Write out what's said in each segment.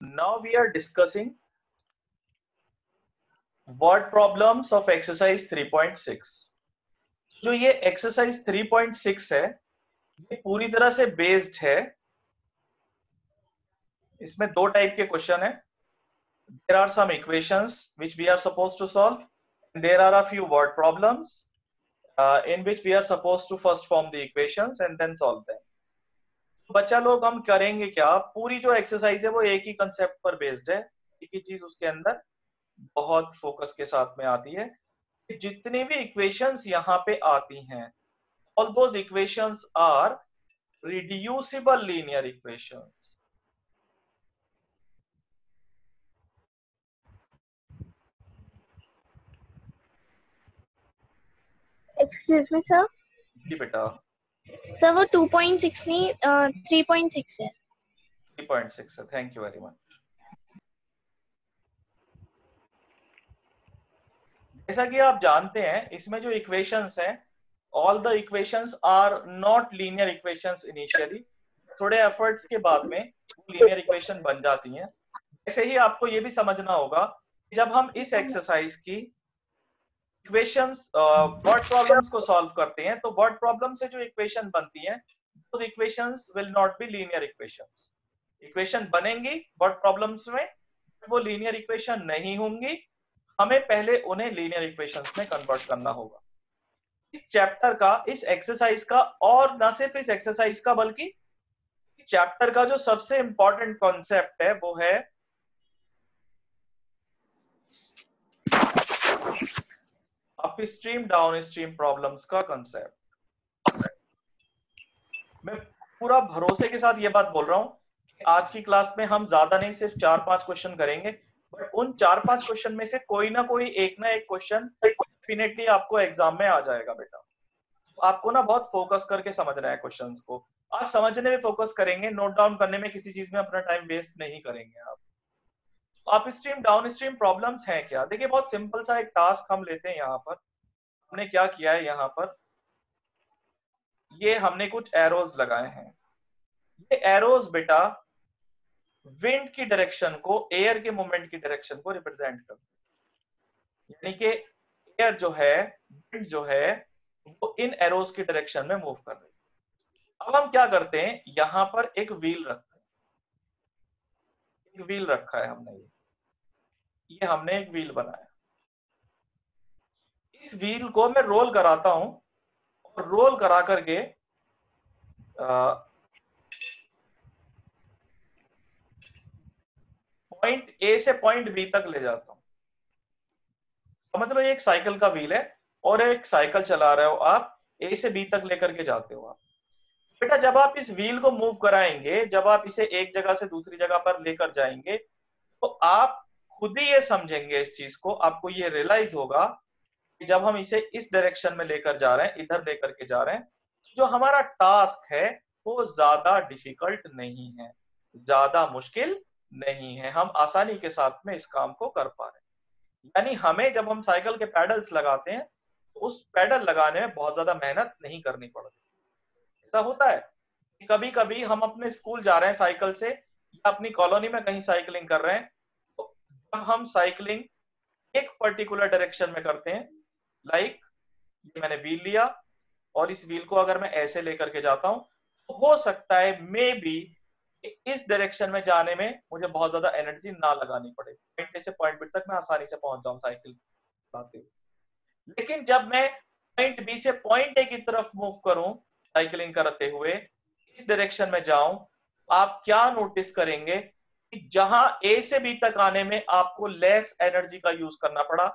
Now we are discussing word problems of exercise 3.6. जो ये exercise 3.6 है, ये पूरी तरह से बेस्ड है, इसमें दो टाइप के क्वेश्चन है. There are some equations which we are supposed to solve, and there are a few word problems in which we are supposed to first form the equations and then solve them. बच्चा लोग हम करेंगे क्या, पूरी जो exercise है वो एक ही कंसेप्ट पर बेस्ड है, एक ही चीज उसके अंदर बहुत फोकस के साथ में आती है. जितनी भी इक्वेशंस यहाँ पे आती हैं, all those equations are reducible linear equations. Excuse me sir. जी बेटा. सर वो 2.6 नहीं 3.6 है. 3.6 है. Thank you very much. जैसा कि आप जानते हैं, इसमें जो इक्वेशंस हैं, all the equations are not linear equations initially. थोड़े एफर्ट्स के बाद में वो लीनियर इक्वेशन बन जाती हैं. ऐसे ही आपको ये भी समझना होगा कि जब हम इस एक्सरसाइज की इक्वेशंस वर्ड प्रॉब्लम्स को सॉल्व करते हैं, तो वर्ड प्रॉब्लम से जो इक्वेशन बनती हैं, those equations will not be linear equations. Equation बनेंगी वर्ड प्रॉब्लम्स में, वो लीनियर इक्वेशन नहीं होंगी. हमें पहले उन्हें लीनियर इक्वेशंस में कन्वर्ट करना होगा. इस चैप्टर का, इस एक्सरसाइज का, और न सिर्फ इस एक्सरसाइज का बल्कि इस चैप्टर का जो सबसे इंपॉर्टेंट कॉन्सेप्ट है वो है अपस्ट्रीम डाउनस्ट्रीम प्रॉब्लम्स का कॉन्सेप्ट. मैं पूरा भरोसे के साथ ये बात बोल रहा हूं कि आज की क्लास में हम ज्यादा नहीं, सिर्फ 4-5 क्वेश्चन करेंगे, बट उन 4-5 क्वेश्चन में से कोई ना एक क्वेश्चन डेफिनेटली आपको एग्जाम में आ जाएगा बेटा. आपको ना बहुत फोकस करके समझना है क्वेश्चंस को. आप समझने में फोकस करेंगे, नोट डाउन करने में किसी चीज में अपना टाइम वेस्ट नहीं करेंगे आप. अपस्ट्रीम डाउनस्ट्रीम प्रॉब्लम्स हैं क्या? देखिए, बहुत सिंपल सा एक टास्क हम लेते हैं. यहाँ पर हमने क्या किया है, यहाँ पर ये हमने कुछ एरोज लगाए हैं. ये एरोज बेटा विंड की डायरेक्शन को, एयर के मूवमेंट की डायरेक्शन को रिप्रेजेंट करते हैं. यानी कि एयर जो है, विंड जो है, वो इन एरोज की डायरेक्शन में मूव कर रही है. अब हम क्या करते हैं, यहां पर एक व्हील रखते हैं. एक व्हील रखा है हमने, ये हमने एक व्हील बनाया. इस व्हील को मैं रोल कराता हूं, और रोल करा करके पॉइंट ए से पॉइंट बी तक ले जाता हूं. समझ लो, ये एक साइकिल का व्हील है और एक साइकिल चला रहे हो आप, ए से बी तक लेकर के जाते हो आप. बेटा जब आप इस व्हील को मूव कराएंगे, जब आप इसे एक जगह से दूसरी जगह पर लेकर जाएंगे, तो आप खुद ही ये समझेंगे इस चीज को, आपको ये रियलाइज होगा कि जब हम इसे इस डायरेक्शन में लेकर जा रहे हैं, इधर लेकर के जा रहे हैं, जो हमारा टास्क है वो ज्यादा डिफिकल्ट नहीं है, ज्यादा मुश्किल नहीं है. हम आसानी के साथ में इस काम को कर पा रहे हैं. यानी हमें जब हम साइकिल के पैडल्स लगाते हैं, तो उस पैडल लगाने में बहुत ज्यादा मेहनत नहीं करनी पड़ती. ऐसा होता है कभी कभी हम अपने स्कूल जा रहे हैं साइकिल से, या अपनी कॉलोनी में कहीं साइकिलिंग कर रहे हैं, तो जब हम साइकिलिंग एक पर्टिकुलर डायरेक्शन में करते हैं, लाइक ये मैंने व्हील लिया और इस व्हील को अगर मैं ऐसे लेकर के जाता हूं, तो हो सकता है मे बी इस डायरेक्शन में जाने में मुझे बहुत ज्यादा एनर्जी ना लगानी पड़े, पॉइंट ए से पॉइंट बी तक मैं आसानी से पहुंच जाऊं साइकिल चलाते हुए. लेकिन जब मैं पॉइंट बी से पॉइंट ए की तरफ मूव करूं साइकिलिंग करते हुए, इस डायरेक्शन में जाऊं, आप क्या नोटिस करेंगे कि जहां ए से बी तक आने में आपको लेस एनर्जी का यूज करना पड़ा,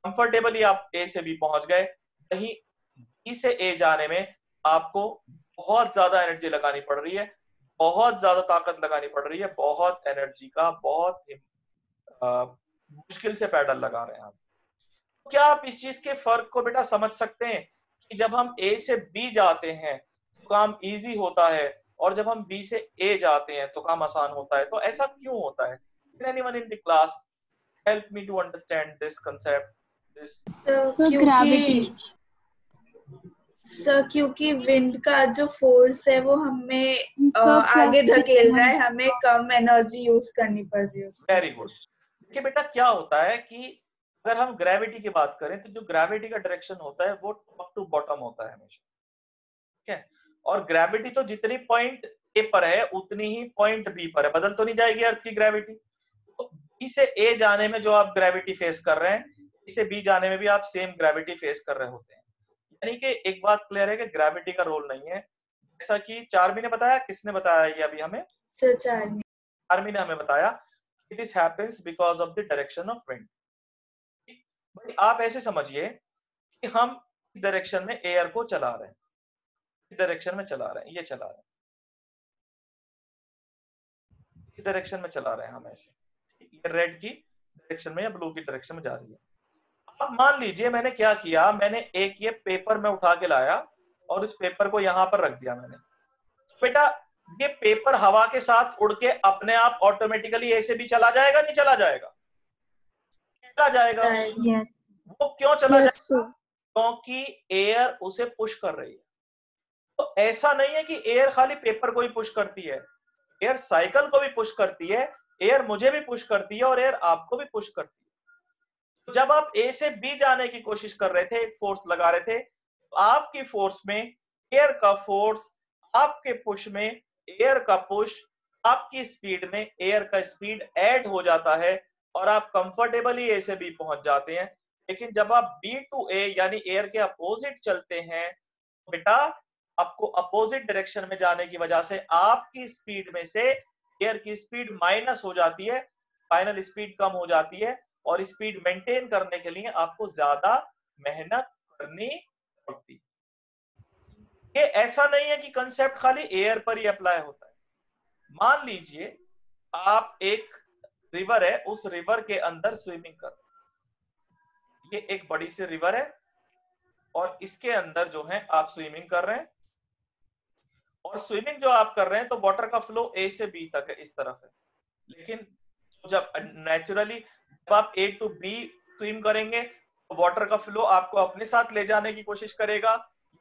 कंफर्टेबली आप ए से बी पहुंच गए, वहीं बी से ए जाने में आपको बहुत ज्यादा एनर्जी लगानी पड़ रही है, बहुत ज्यादा ताकत लगानी पड़ रही है, बहुत एनर्जी का, बहुत मुश्किल से पैडल लगा रहे हैं आप. क्या आप इस चीज के फर्क को बेटा समझ सकते हैं कि जब हम ए से बी जाते हैं तो काम इजी होता है, और जब हम बी से ए जाते हैं तो काम आसान होता है? तो ऐसा क्यों होता है? Can anyone in the class help me to understand this concept? This So gravity. Sir क्योंकि विंड का जो फोर्स है वो हमें सर, आगे plus धकेल रहा है, one. हमें कम एनर्जी यूज करनी पड़ रही है उसकी। Very good. देखिए बेटा क्या होता है कि अगर हम ग्रेविटी की बात करें तो जो ग्रेविटी का डायरेक्शन होता है वो टॉप टू बॉटम होता है हमेशा, ठीक है। और ग्रेविटी तो जितनी पॉइंट ए पर है उतनी ही पॉइंट बी पर है, बदल तो नहीं जाएगी अर्थ की ग्रेविटी। तो बी से ए जाने में जो आप ग्रेविटी फेस कर रहे हैं, बी से बी जाने में भी आप सेम ग्रेविटी फेस कर रहे होते हैं। यानी कि एक बात क्लियर है कि ग्रेविटी का रोल नहीं है, जैसा कि चार्मी ने बताया। किसने बताया ये अभी हमें? सर चार्मी। चार्मी ने हमें बताया कि this happens because of the direction of wind. भाई आप ऐसे समझिए कि हम इस डायरेक्शन में एयर को चला रहे हैं, इस डायरेक्शन में चला रहे हैं, ये चला रहे हैं, इस डायरेक्शन में चला रहे हैं हम ऐसे, ये रेड की डायरेक्शन में या ब्लू की डायरेक्शन में जा रही है। अब मान लीजिए मैंने क्या किया, मैंने एक ये पेपर में उठा के लाया और इस पेपर को यहां पर रख दिया मैंने। तो बेटा ये पेपर हवा के साथ उड़ के अपने आप ऑटोमेटिकली ऐसे भी चला जाएगा, नहीं चला जाएगा? चला जाएगा। Yes. वो क्यों चला Yes, जाएगा? sir. क्योंकि एयर उसे पुश कर रही है। तो ऐसा नहीं है कि एयर खाली पेपर को ही पुश करती है, एयर साइकिल को भी पुश करती है, एयर मुझे भी पुश करती है और एयर आपको भी पुश करती है। तो जब आप ए से बी जाने की कोशिश कर रहे थे, एक फोर्स लगा रहे थे, तो आपकी फोर्स में एयर का फोर्स, आपके पुश में एयर का पुश, आपकी स्पीड में एयर का स्पीड ऐड हो जाता है और आप कंफर्टेबली ए से बी पहुंच जाते हैं। लेकिन जब आप बी टू ए यानी एयर के अपोजिट चलते हैं, तो बेटा आपको अपोजिट डायरेक्शन में जाने की वजह से आपकी स्पीड में से एयर की स्पीड माइनस हो जाती है, फाइनल स्पीड कम हो जाती है और स्पीड मेंटेन करने के लिए आपको ज्यादा मेहनत करनी पड़ती है। ये ऐसा नहीं है कि कंसेप्ट खाली एयर पर ही अप्लाई होता है। मान लीजिए आप एक रिवर है, उस रिवर के अंदर स्विमिंग कर रहे हैं। ये एक बड़ी सी रिवर है और इसके अंदर जो है आप स्विमिंग कर रहे हैं, और स्विमिंग जो आप कर रहे हैं तो वाटर का फ्लो ए से बी तक है, इस तरफ है। लेकिन जब नेचुरली जब आप ए टू बी स्विम करेंगे तो वाटर का फ्लो आपको अपने साथ ले जाने की कोशिश करेगा,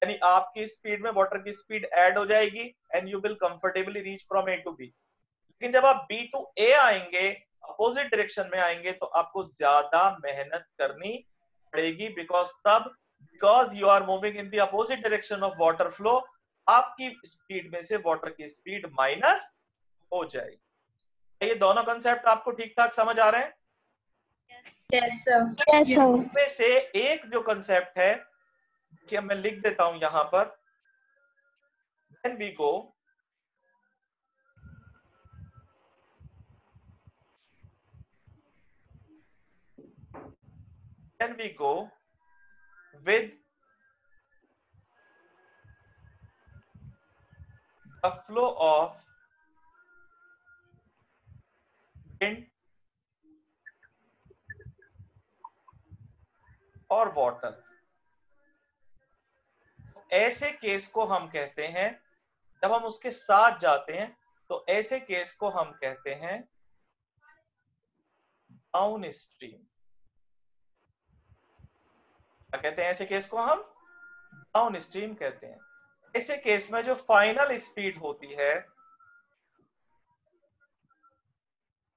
यानी आपकी स्पीड में वाटर की स्पीड ऐड हो जाएगी and you will comfortably reach from A to B. लेकिन जब आप बी टू ए आएंगे, अपोजिट डायरेक्शन में आएंगे, तो आपको ज्यादा मेहनत करनी पड़ेगी, because you are moving in the opposite direction of water flow, आपकी स्पीड में से वाटर की स्पीड माइनस हो जाएगी। ये दोनों कंसेप्ट आपको ठीक ठाक समझ आ रहे हैं? Yes sir. Yes, sir. इनमें से एक जो कंसेप्ट है कि मैं लिख देता हूं यहां पर, when we go with the flow of wind और वाटर, ऐसे केस को हम कहते हैं, जब हम उसके साथ जाते हैं तो ऐसे केस को हम कहते हैं डाउन स्ट्रीम। क्या कहते हैं ऐसे केस को? हम डाउन स्ट्रीम कहते हैं। ऐसे केस में जो फाइनल स्पीड होती है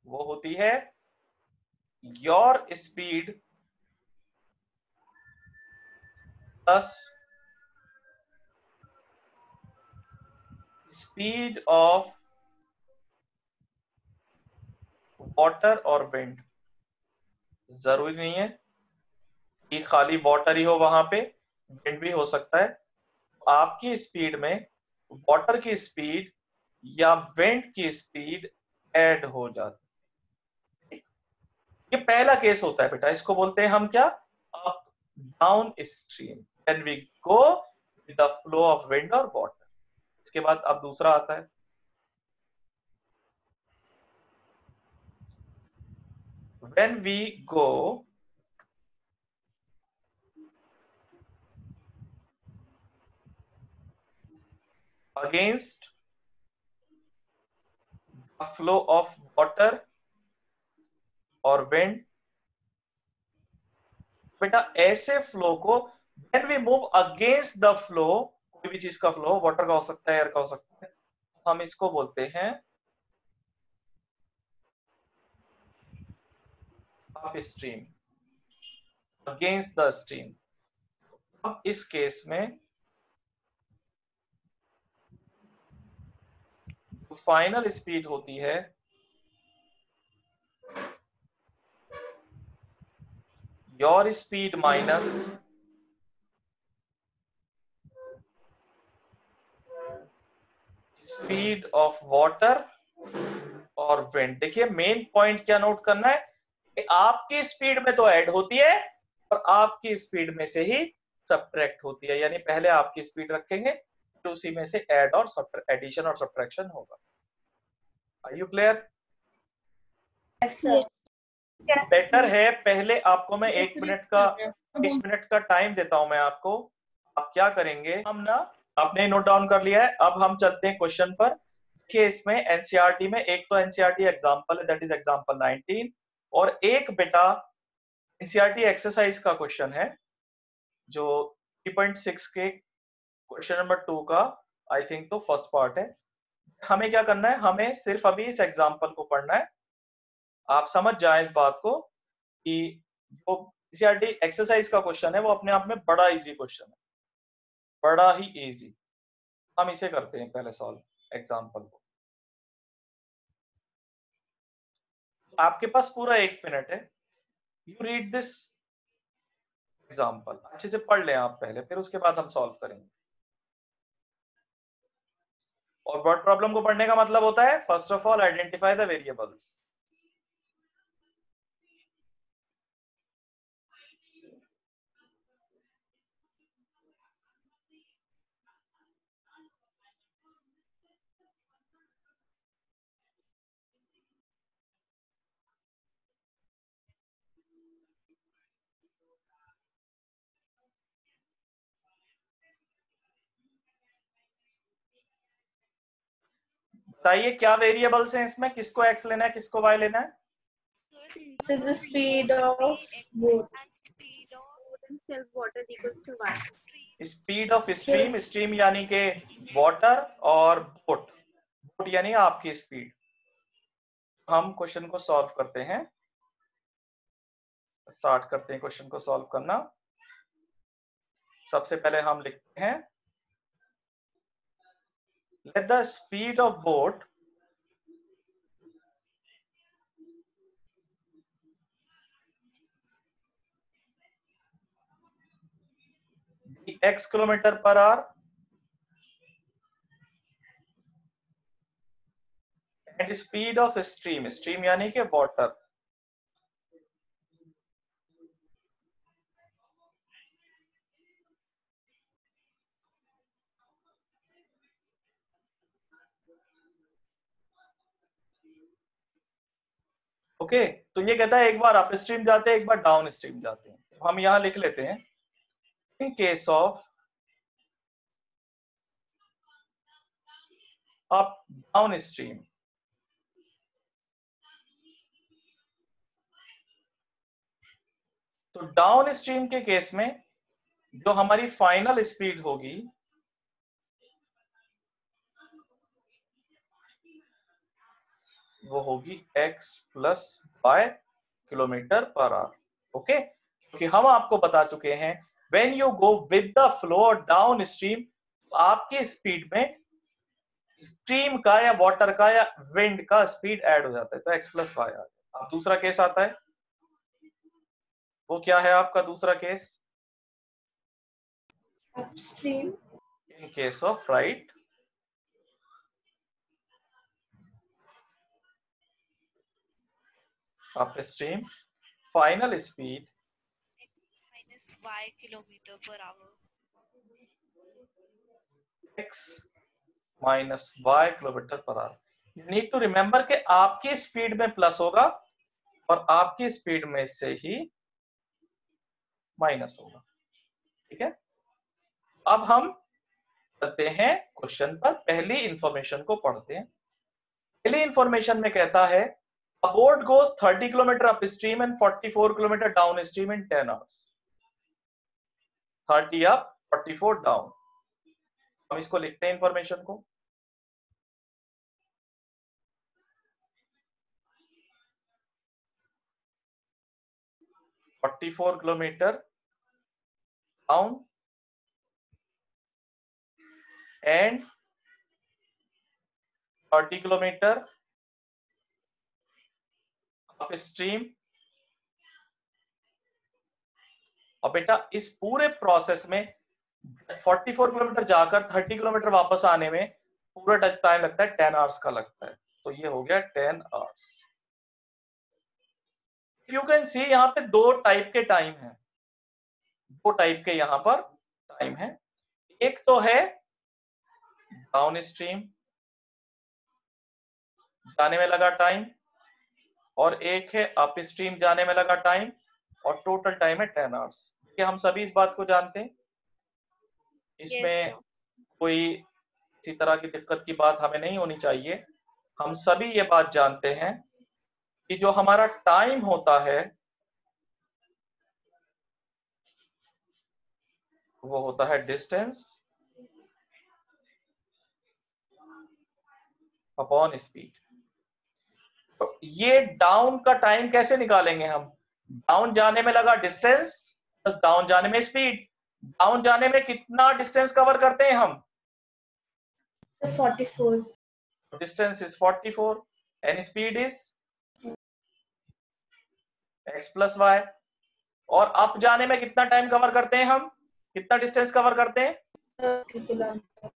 वो होती है your speed plus speed of water और विंड। जरूरी नहीं है कि खाली वाटर ही हो, वहां पे विंड भी हो सकता है। आपकी स्पीड में वाटर की स्पीड या विंड की स्पीड ऐड हो जाती है। ये पहला केस होता है बेटा, इसको बोलते हैं हम क्या? Up downstream, when we go with the flow of wind और वाटर। इसके बाद अब दूसरा आता है when we go against the flow of water और wind। बेटा ऐसे फ्लो को When we move against the flow, कोई भी चीज का फ्लो, वाटर का हो सकता है, एयर का हो सकता है, हम इसको बोलते हैं up stream, against the stream. अब इस केस में फाइनल स्पीड होती है your speed minus speed of water और विंड। देखिए मेन पॉइंट क्या नोट करना है कि आपकी स्पीड में तो ऐड होती है और आपकी स्पीड में से ही सब्ट्रैक्ट होती है, यानी पहले आपकी स्पीड रखेंगे तो उसी में से ऐड और एडिशन और सब्ट्रैक्शन होगा। Are you clear? बेटर है पहले आपको मैं एक मिनट का टाइम देता हूं मैं आपको। आप क्या करेंगे, हम ना आपने नोट डाउन कर लिया है, अब हम चलते हैं क्वेश्चन पर कि इसमें एनसीईआरटी में एक तो एनसीईआरटी एग्जांपल है, दैट इज एग्जांपल 19, और एक बेटा एनसीईआरटी एक्सरसाइज का क्वेश्चन है जो 3.6 के क्वेश्चन नंबर 2 का आई थिंक तो फर्स्ट पार्ट है। हमें क्या करना है, हमें सिर्फ अभी इस एग्जांपल को पढ़ना है। आप समझ जाएं इस बात को कि जो एनसीईआरटी एक्सरसाइज का क्वेश्चन है वो अपने आप में बड़ा इजी क्वेश्चन है, बड़ा ही इजी। हम इसे करते हैं पहले सॉल्व एग्जांपल को। आपके पास पूरा 1 मिनट है, यू रीड दिस एग्जांपल, अच्छे से पढ़ लें आप पहले, फिर उसके बाद हम सॉल्व करेंगे। और वर्ड प्रॉब्लम को पढ़ने का मतलब होता है first of all identify the variables. बताइए क्या वेरिएबल्स हैं इसमें, किसको एक्स लेना है किसको वाई लेना है? So the speed of boat. water equals to y. Speed of stream, stream यानी के वाटर, और बोट, बोट यानी आपकी स्पीड। हम क्वेश्चन को सॉल्व करते हैं, स्टार्ट करते हैं क्वेश्चन को सॉल्व करना। सबसे पहले हम लिखते हैं let the speed of boat x kilometre per our and speed of stream, stream यानी कि वाटर ओके। तो ये कहता है एक बार अप स्ट्रीम जाते हैं एक बार डाउन स्ट्रीम जाते हैं। तो हम यहां लिख लेते हैं इन case of up down stream, तो डाउन स्ट्रीम के केस में जो हमारी फाइनल स्पीड होगी वो होगी x plus y kilometre per our. Okay, क्योंकि हम आपको बता चुके हैं when you go with the flow down stream, आपकी स्पीड में स्ट्रीम का या वाटर का या विंड का स्पीड ऐड हो जाता है, तो x प्लस वाई। अब दूसरा केस आता है, वो क्या है आपका दूसरा case? Upstream. In case of right upstream, final speed minus y kilometer per hour. x minus y kilometre per hour. You need to remember कि आपकी स्पीड में प्लस होगा और आपकी स्पीड में से ही माइनस होगा। ठीक है, अब हम चलते हैं क्वेश्चन पर, पहली इंफॉर्मेशन को पढ़ते हैं। पहली इंफॉर्मेशन में कहता है a boat goes 30 kilometer upstream and 44 kilometer downstream in 10 hours. 30 up 44 down. हम इसको लिखते हैं इंफॉर्मेशन को। (44 kilometre down and 30 kilometre up stream. और बेटा इस पूरे प्रोसेस में 44 किलोमीटर जाकर 30 किलोमीटर वापस आने में पूरा टाइम लगता है 10 आवर्स का लगता है। तो ये हो गया 10 आवर्स। यू कैन सी यहाँ पे दो टाइप के टाइम है, दो टाइप के यहाँ पर टाइम है। एक तो है डाउन स्ट्रीम जाने में लगा टाइम, और एक है अप स्ट्रीम जाने में लगा टाइम, और टोटल टाइम है 10 आवर्स। क्या हम सभी इस बात को जानते हैं? इसमें कोई किसी तरह की दिक्कत की बात हमें नहीं होनी चाहिए। हम सभी ये बात जानते हैं कि जो हमारा टाइम होता है वो होता है डिस्टेंस अपॉन स्पीड। तो ये डाउन का टाइम कैसे निकालेंगे हम? डाउन जाने में लगा डिस्टेंस प्लस डाउन जाने में स्पीड। डाउन जाने में कितना डिस्टेंस कवर करते हैं हम? 44. Distance is 44 and speed is x plus y. और अप जाने में कितना टाइम कवर करते हैं हम? कितना डिस्टेंस कवर करते हैं? 30 kilometers.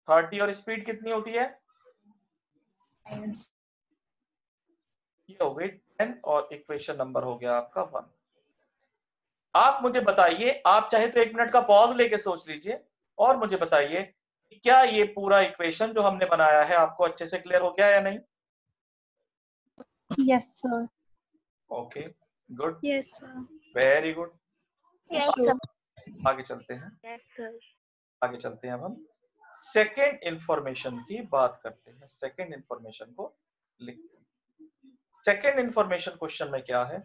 30 और स्पीड कितनी होती है? Minus. ये हो गई 10 और इक्वेशन नंबर हो गया आपका 1। आप मुझे बताइए, आप चाहे तो 1 मिनट का पॉज लेके सोच लीजिए और मुझे बताइए क्या ये पूरा इक्वेशन जो हमने बनाया है आपको अच्छे से क्लियर हो गया या नहीं? Yes, sir. Okay good, Yes, sir. Very good. Yes, sir. आगे चलते हैं, Yes, sir. आगे चलते हैं। अब हम सेकेंड इंफॉर्मेशन की बात करते हैं। सेकेंड इंफॉर्मेशन को लिखते हैं। सेकेंड इंफॉर्मेशन क्वेश्चन में क्या है?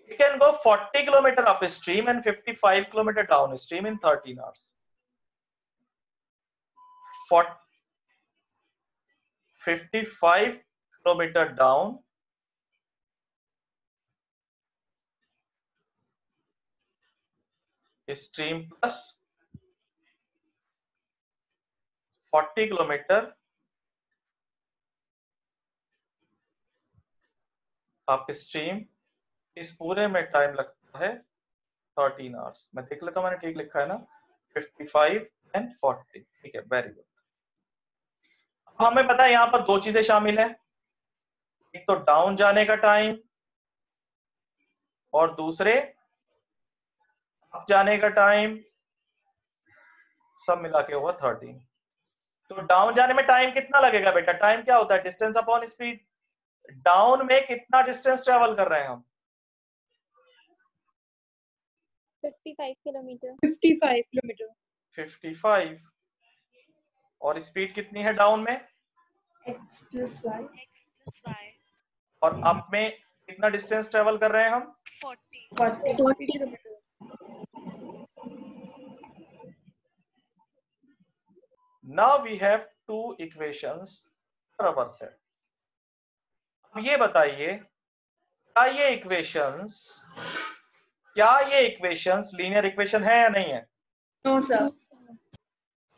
It can go 40 kilometer upstream and 55 kilometer downstream in 13 hours. 55 kilometer down stream plus 40 kilometre up stream. इस पूरे में टाइम लगता है 13 आवर्स। मैं देख लेता हूं मैंने ठीक लिखा है ना, 55 एंड 40। ठीक है, वेरी गुड। हमें पता है यहाँ पर दो चीजें शामिल है, एक तो डाउन जाने का टाइम और दूसरे अप जाने का टाइम, सब मिला के हुआ 13। तो डाउन जाने में टाइम कितना लगेगा बेटा? टाइम क्या होता है? Distance upon speed. डाउन में कितना डिस्टेंस ट्रेवल कर रहे हैं हम? 55 kilometer. 55 kilometers. 55। और स्पीड कितनी है डाउन में? X plus Y. X plus Y. और अप में कितना डिस्टेंस ट्रेवल कर रहे हैं हम? 40. 40 kilometers. Now we have two equations for our set. अब ये बताइए क्या ये इक्वेशंस लीनियर इक्वेशन है या नहीं है? No, sir.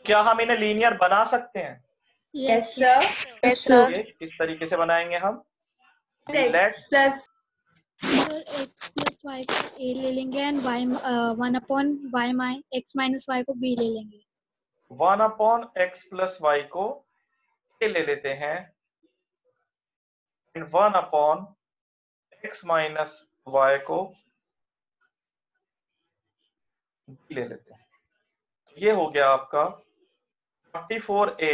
क्या हम इन्हें लीनियर बना सकते हैं? Yes, sir. Yes, sir. ये किस तरीके से बनाएंगे हम? X plus Sir, x plus y को a ले लेंगे and y 1 upon y x minus y को b ले लेंगे। 1 अपॉन x प्लस वाई को a ले लेते हैं and 1 upon x minus y को b ले लेते हैं। तो ये हो गया आपका 44a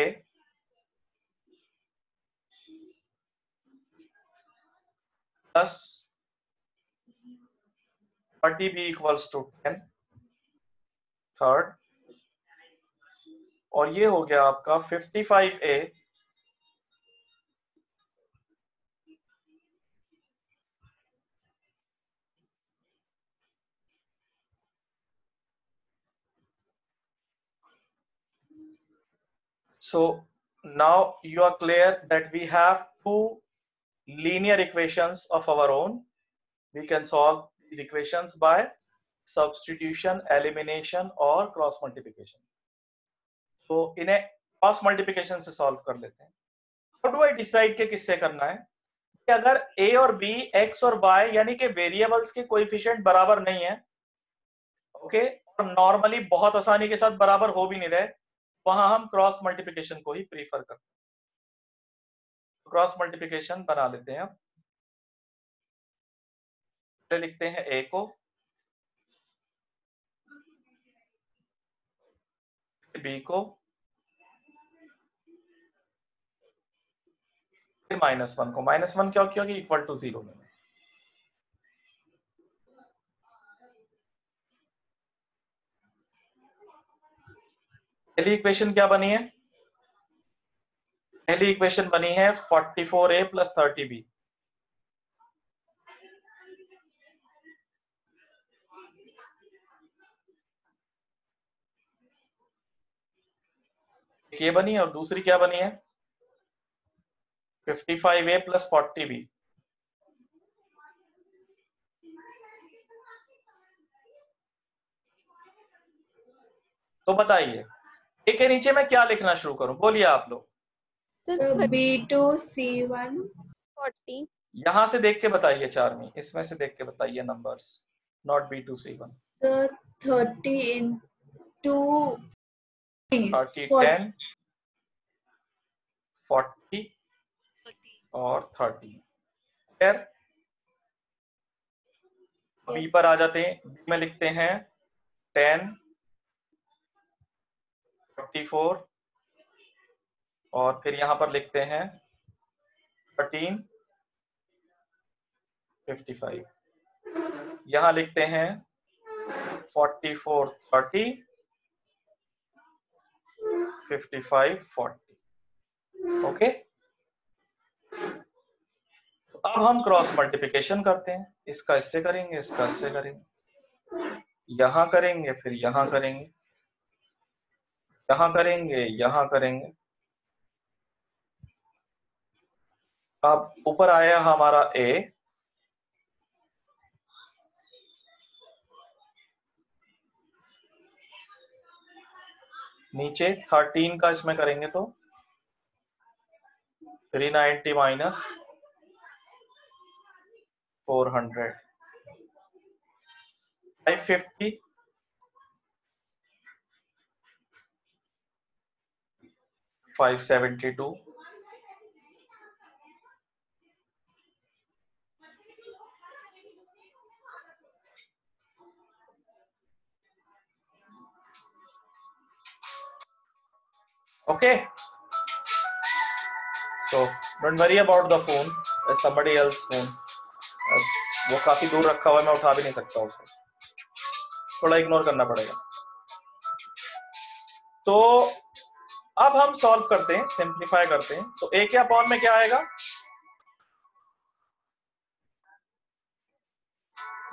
plus 30b equals to 10 third, और ये हो गया आपका 55a So now you are clear that we have two linear equations of our own. We can solve these equations by substitution, elimination और cross multiplication. तो इन्हें cross multiplication से solve कर लेते हैं. हाउ डू आई डिसाइड कि किससे करना है? कि अगर a और b, x और y यानी कि वेरिएबल्स के कोएफिशिएंट बराबर नहीं है, ओके, और नॉर्मली बहुत आसानी के साथ बराबर हो भी नहीं रहे, वहां हम क्रॉस मल्टीप्लिकेशन को ही प्रीफर करते हैं. क्रॉस मल्टीप्लिकेशन बना लेते हैं. पहले लिखते हैं a को, b को, फिर -1 को. -1 क्या क्योंकि इक्वल टू 0 में. पहली इक्वेशन क्या बनी है? पहली इक्वेशन बनी है 44a + 30b. ये बनी है और दूसरी क्या बनी है? 55a + 40b. तो बताइए ए के नीचे मैं क्या लिखना शुरू करूं? बोलिए आप लोग. B2C1 40 यहां से देख के बताइए चार्मी, इसमें से देख के बताइए numbers, not B2C1. so 30 into 30, 40 10, 40 और 30. फिर बी Yes. पर आ जाते हैं. बी में लिखते हैं 10, 44 और फिर यहां पर लिखते हैं 13, 55. यहां लिखते हैं 44, 30, 55, 40. ओके, अब हम क्रॉस मल्टीप्लिकेशन करते हैं. इसका इससे करेंगे, इसका इससे करेंगे, यहां करेंगे, फिर यहां करेंगे, यहां करेंगे, यहां करेंगे. अब ऊपर आया हमारा a, नीचे 13 का इसमें करेंगे तो 390 minus 400, 550, 572, okay. So don't worry about the phone, it's somebody else phone. वो काफी दूर रखा हुआ है, मैं उठा भी नहीं सकता उसे, थोड़ा इग्नोर करना पड़ेगा. तो अब हम सॉल्व करते हैं, सिंप्लीफाई करते हैं. तो a के अपॉन में क्या आएगा?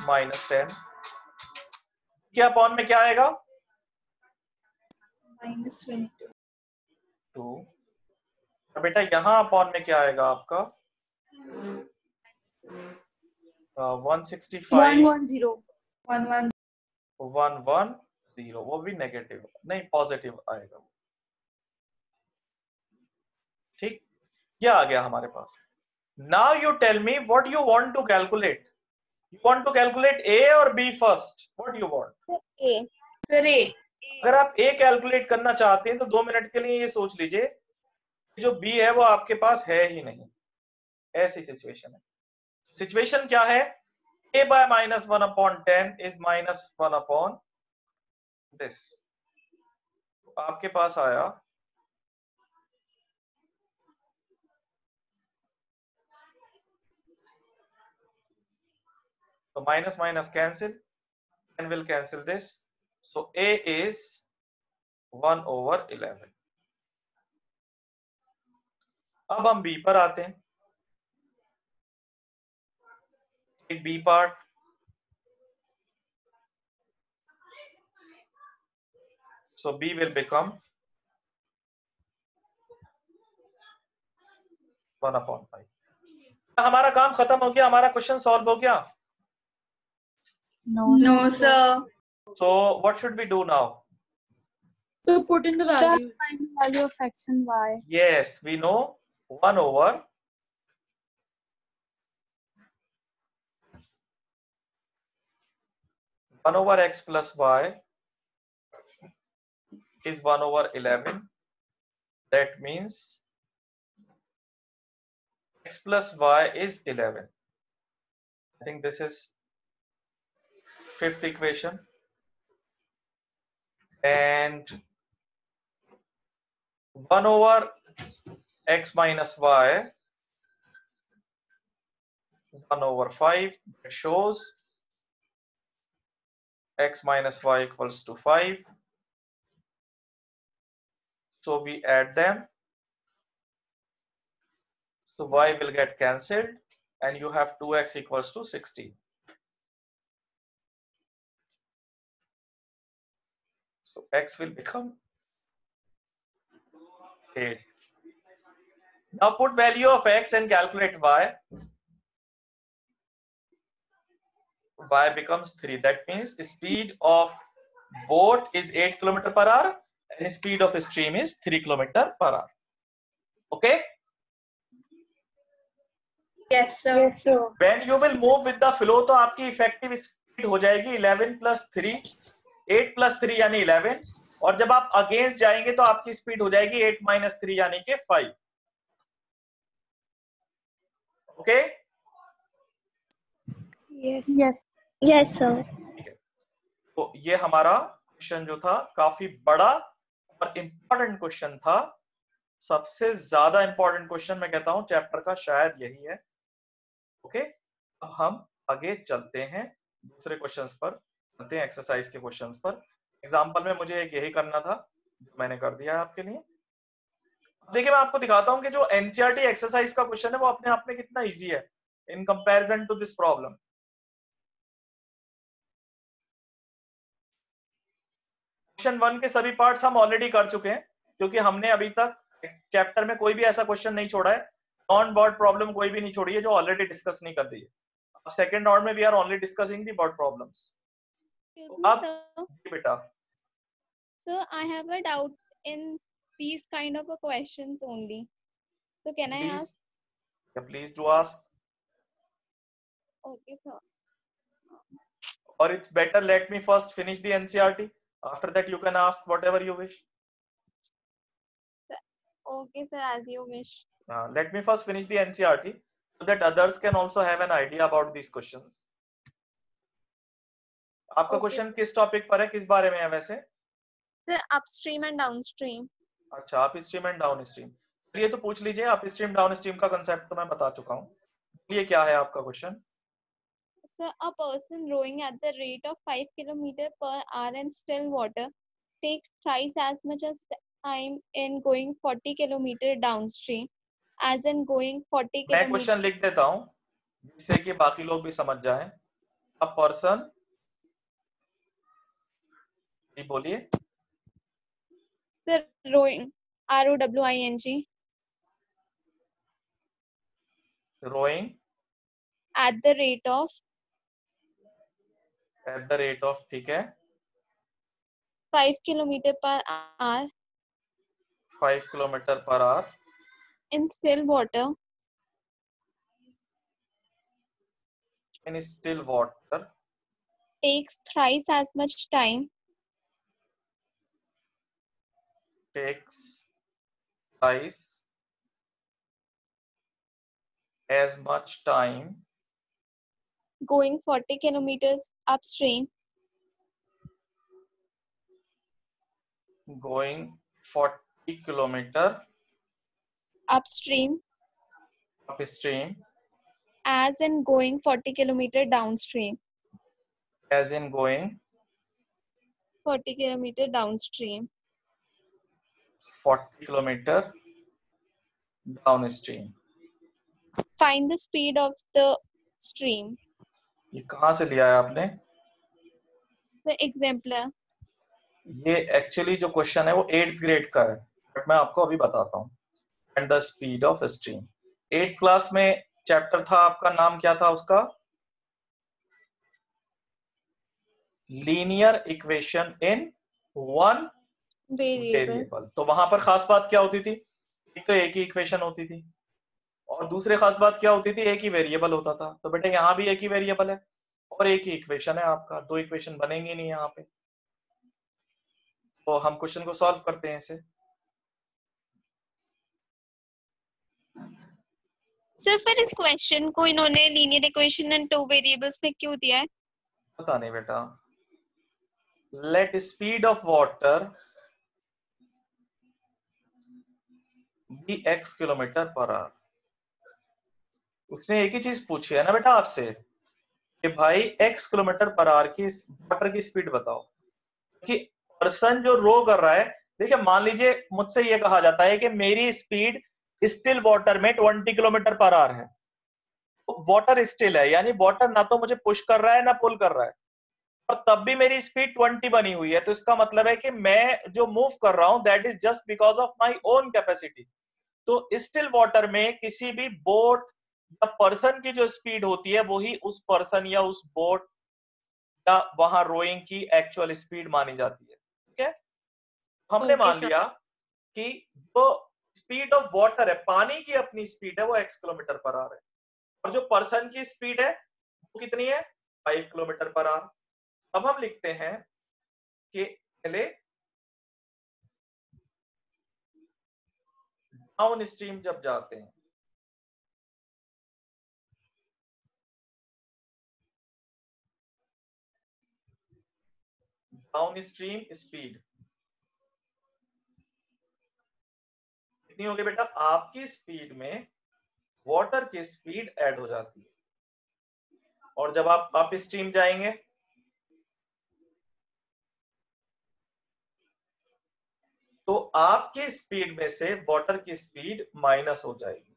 -10. के अपॉन में क्या आएगा? -22 2. और बेटा यहां अपॉन में क्या आएगा आपका? 165, 110 110. वो भी नेगेटिव नहीं, पॉजिटिव आएगा. ठीक, क्या आ गया हमारे पास? Now you tell me what you want to calculate. You want to calculate A और B first? What you want? A. सर A अगर आप ए कैलकुलेट करना चाहते हैं तो 2 मिनट के लिए ये सोच लीजिए कि जो बी है वो आपके पास है ही नहीं. ऐसी सिचुएशन है. सिचुएशन क्या है? a by -1/10 is -1/, this. आपके पास आया तो minus minus cancel, 10 will cancel this, so a is 1/11. अब हम b पर आते हैं. b part, so b will become 1/5। हमारा काम खत्म हो गया, हमारा क्वेश्चन सॉल्व हो गया। No, sir. So what should we do now? To put in the Sir, value. find the value of x and y. Yes, we know 1 over x plus y is 1 over 11. That means x plus y is 11. I think this is fifth equation. And 1 over x minus y, 1 over 5, that shows x minus y equals to 5. So we add them. So y will get cancelled and you have 2x equals to 16. So x will become 8. Now put value of x and calculate y. Y becomes 3. That means speed of boat is 8 km per hour and speed of stream is 3 km per hour. Okay? Yes, sir. Yes, sir. When you will move with the flow, तो आपकी effective speed हो जाएगी 11 plus 3, 8 plus 3 यानी 11, और जब आप against जाएंगे तो आपकी speed हो जाएगी 8 minus 3 यानी कि 5. Okay? Yes. Yes. Yes, sir. तो ये हमारा क्वेश्चन जो था काफी बड़ा और इंपॉर्टेंट क्वेश्चन था। सबसे ज्यादा इंपॉर्टेंट क्वेश्चन मैं कहता हूं चैप्टर का शायद यही है। ओके, अब हम आगे चलते हैं दूसरे क्वेश्चंस पर, चलते हैं एक्सरसाइज के क्वेश्चंस पर। एग्जांपल में मुझे यही करना था, मैंने कर दिया है आपके लिए। देखिए मैं आपको दिखाता हूं कि जो एनसीईआरटी एक्सरसाइज का क्वेश्चन है वो अपने आप में कितना इजी है in comparison to this problem. Question 1 के सभी पार्ट्स हम ऑलरेडी कर चुके हैं क्योंकि हमने अभी तक चैप्टर में कोई भी ऐसा क्वेश्चन नहीं छोड़ा है, नॉन वर्ड प्रॉब्लम कोई भी नहीं छोड़ी है जो ऑलरेडी डिस्कस नहीं कर रही है। अब सेकंड राउंड में we are only discussing the word problems. अब बेटा, So I have a doubt in these kind of a questions only. So can I ask? Please do ask. Okay, sir. Or it's better let me first finish the NCERT. After that you can ask whatever you wish. Okay, sir, as you wish. Let me first finish the NCERT so that others can also have an idea about these questions. आपका question किस topic पर है, किस बारे में है वैसे? Sir, upstream and downstream. अच्छा, अपस्ट्रीम एंड डाउनस्ट्रीम। चलिए तो पूछ लीजिए, अपस्ट्रीम डाउनस्ट्रीम का कांसेप्ट तो मैं बता चुका हूँ। ये क्या है आपका question? Sir, a person rowing at the rate of 5 km per hour in still water takes thrice as much as time in going 40 km downstream as in going 40 मैं km. क्वेश्चन लिख देता हूँ जिससे कि बाकी लोग भी समझ जाएं। अ पर्सन, जी बोलिए। Sir, rowing, ROWING, rowing at the rate of, ठीक है, 5 km per hour 5 kilometre per our in still water takes thrice as much time going 40 km upstream upstream as in going 40 km downstream 40 km downstream. 40 kilometre downstream. Find the speed of the stream. ये कहाँ से लिया है आपने? The exemplar. ये actually जो question है वो 8th ग्रेड का है, बट मैं आपको अभी बताता हूँ। And the speed of stream, 8th class में चैप्टर था आपका, नाम क्या था उसका? Linear equation in one variable. तो वहां पर खास बात क्या होती थी? एक तो एक ही इक्वेशन होती थी और दूसरी खास बात क्या होती थी? एक ही वेरिएबल होता था। तो बेटा यहाँ भी एक ही वेरिएबल है और एक ही इक्वेशन है आपका, दो इक्वेशन बनेंगे नहीं यहाँ पे। तो हम क्वेश्चन को सॉल्व करते हैं इसे। सर फिर इस क्वेश्चन को इन्होंने linear equation and two variables में क्यों दिया है? पता नहीं बेटा। Let speed of water be x kilometre per hour. उसने एक ही चीज पूछी है ना बेटा आपसे कि भाई x किलोमीटर पर आवर की वाटर की स्पीड बताओ। कि पर्सन जो रो कर रहा है, देखिए मान लीजिए मुझसे ये कहा जाता है कि मेरी स्पीड स्टिल वाटर में 20 किलोमीटर पर आवर है। वाटर स्टिल है, यानी वाटर ना तो मुझे पुश कर रहा है ना पुल कर रहा है, और तब भी मेरी स्पीड 20 बनी हुई है। तो इसका मतलब है कि मैं जो मूव कर रहा हूं that is just because of my own capacity. तो स्टिल वाटर में किसी भी बोट या पर्सन की जो स्पीड होती है वही उस पर्सन या उस बोट या वहां रोइंग की एक्चुअल स्पीड मानी जाती है। ठीक है, हमने मान लिया कि जो स्पीड ऑफ वाटर है, पानी की अपनी स्पीड है, वो x किलोमीटर पर आवर है, और जो पर्सन की स्पीड है वो कितनी है? 5 किलोमीटर पर आवर। अब हम लिखते हैं कि पहले डाउन स्ट्रीम जब जाते हैं, डाउन स्ट्रीम स्पीड कितनी होगी बेटा? आपकी स्पीड में वाटर की स्पीड ऐड हो जाती है, और जब आप अप स्ट्रीम जाएंगे तो आपकी स्पीड में से वाटर की स्पीड माइनस हो जाएगी।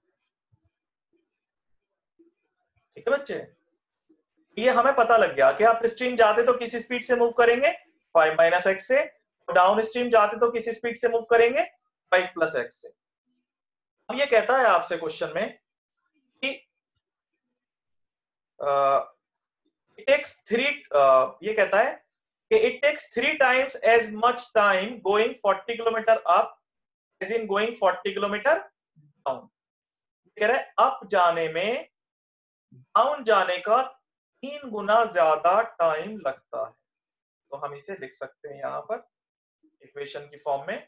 ठीक है बच्चे, ये हमें पता लग गया कि आप स्ट्रीम जाते तो किस स्पीड से मूव करेंगे? 5 माइनस एक्स से, और डाउन स्ट्रीम जाते तो किस स्पीड से मूव करेंगे? 5 प्लस एक्स से। अब ये कहता है आपसे क्वेश्चन में कि it takes three, ये कहता है कि it takes 3 times as much time going 40 kilometre up as in going 40 kilometre down. कह रहा है अप जाने में डाउन जाने का 3 गुना ज्यादा टाइम लगता है। तो हम इसे लिख सकते हैं यहां पर इक्वेशन की फॉर्म में,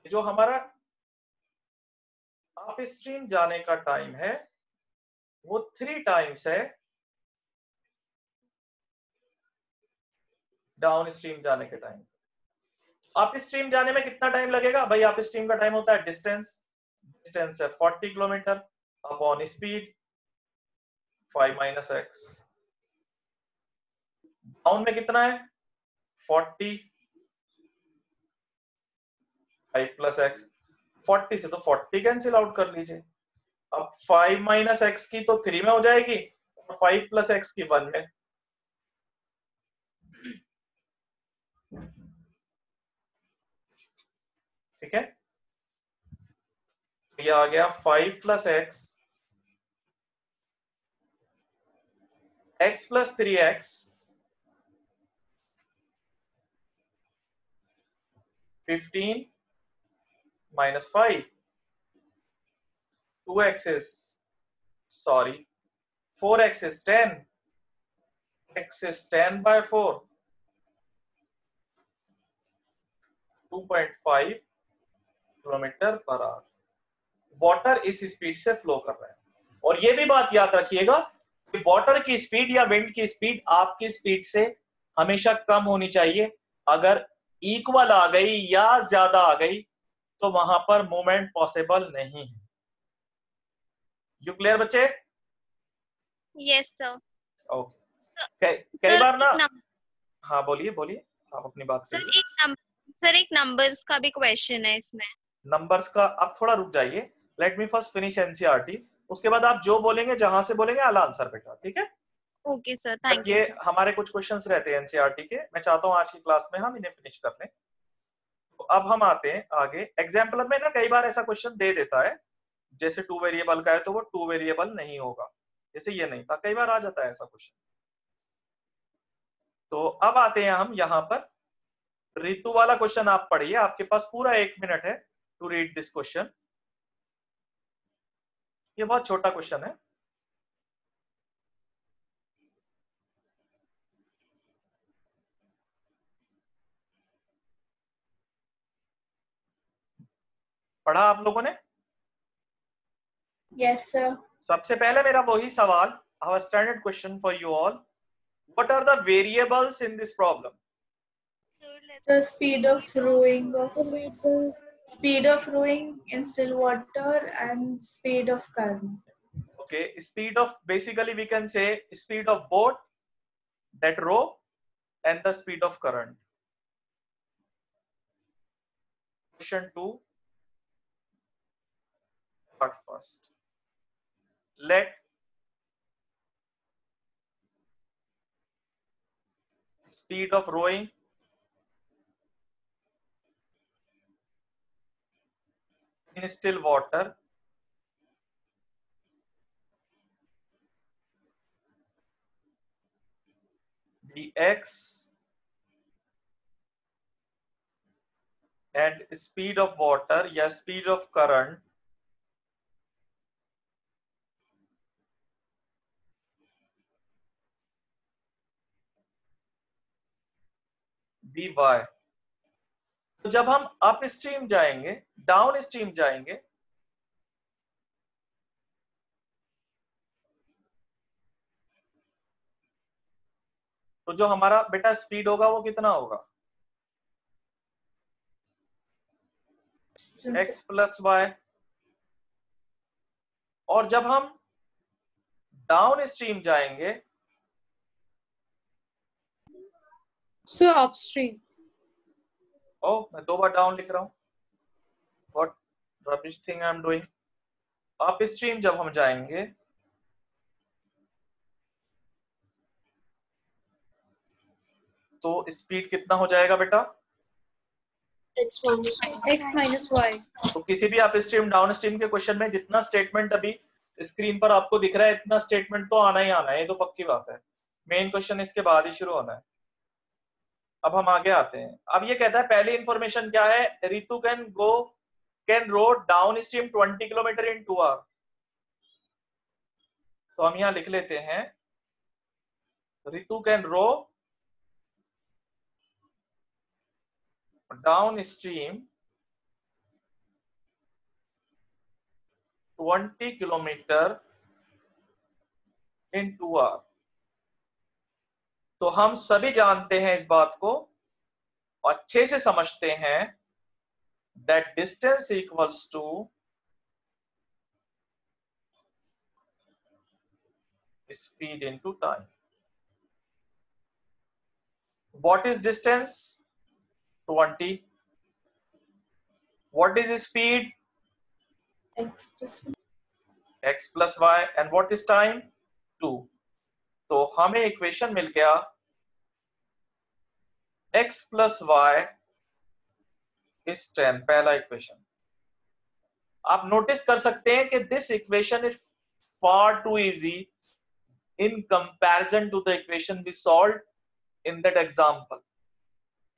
जो हमारा अप स्ट्रीम जाने का टाइम है वो 3 टाइम्स है डाउन स्ट्रीम जाने के टाइम। अप स्ट्रीम जाने में कितना टाइम लगेगा भाई? अप स्ट्रीम का टाइम होता है डिस्टेंस, डिस्टेंस है 40 kilometre upon speed 5 minus x. Down में कितना है? 40 5 प्लस एक्स। 40 से तो 40 कैंसिल आउट कर लीजिए। अब 5 माइनस एक्स की तो 3 में हो जाएगी और 5 प्लस एक्स की 1 में। ठीक है, ये आ गया 5 plus x, x plus 3x 15 minus 5, 2x is, sorry, 4x is 10, x is 10 by 4, 2.5 kilometre per our. Water इस स्पीड से फ्लो कर रहा है, और ये भी बात याद रखिएगा कि वाटर की स्पीड या विंड की स्पीड आपकी स्पीड से हमेशा कम होनी चाहिए। अगर इक्वल आ गई या ज्यादा आ गई तो वहां पर मूवमेंट पॉसिबल नहीं है। यू क्लियर बच्चे? Yes sir. ओके, कई बार ना, हाँ बोलिए बोलिए, आप अपनी बात करिए। सर एक नंबर्स का भी क्वेश्चन है इसमें। नंबर्स का आप थोड़ा रुक जाइए, let me first finish NCERT, उसके बाद आप जो बोलेंगे जहां से बोलेंगे आई आंसर बेटा। ठीक है? ओके सर, थैंक यू ये सर। हमारे कुछ क्वेश्चंस रहते हैं एनसीईआरटी के, मैं चाहता हूं आज की क्लास में हम इन्हें फिनिश कर लें। तो अब हम आते हैं आगे। एग्जाम्पल में ना कई बार ऐसा क्वेश्चन दे देता है जैसे 2 वेरिएबल का है तो वो 2 वेरिएबल नहीं होगा, जैसे ये नहीं था, कई बार आ जाता है ऐसा क्वेश्चन। तो अब आते हैं हम यहाँ पर, ऋतु वाला क्वेश्चन आप पढ़िए, आपके पास पूरा 1 मिनट है टू रीड दिस क्वेश्चन। ये बहुत छोटा क्वेश्चन है। पढ़ा आप लोगों ने? Yes, sir. सबसे पहले मेरा वही सवाल, how standard question for you all, what are the variables in this problem? Sir, let's The speed of rowing in still water and speed of current. Okay, speed of, basically we can say speed of boat that row and the speed of current. Question 2, start first. Let speed of rowing in still water be x and speed of water या speed of current be y। तो जब हम up stream जाएंगे, down stream जाएंगे, तो जो हमारा बेटा स्पीड होगा वो कितना होगा? x plus y. और जब हम डाउन स्ट्रीम जाएंगे, So upstream. ओ मैं 2 बार डाउन लिख रहा हूं, what rubbish thing I am doing. Upstream जब हम जाएंगे तो स्पीड कितना हो जाएगा बेटा? X minus Y. तो किसी भी अप स्ट्रीम डाउन स्ट्रीम के क्वेश्चन में जितना स्टेटमेंट अभी स्क्रीन पर आपको दिख रहा है, इतना स्टेटमेंट तो आना ही आना है, ये तो पक्की बात है। मेन क्वेश्चन इसके बाद ही शुरू होना है। अब हम आगे आते हैं। अब ये कहता है पहली इंफॉर्मेशन क्या है, Ritu can row downstream 20 kilometre in 2 hour. तो हम यहां लिख लेते हैं Ritu can row downstream 20 kilometre in 2 hour. तो हम सभी जानते हैं इस बात को, अच्छे से समझते हैं, that distance equals to speed into time. What is distance? 20. What is speed? X plus y. And what is time? 2. तो हमें इक्वेशन मिल गया x plus y is 10, पहला इक्वेशन। आप नोटिस कर सकते हैं कि this equation is far too easy in comparison to the equation we solved in that example.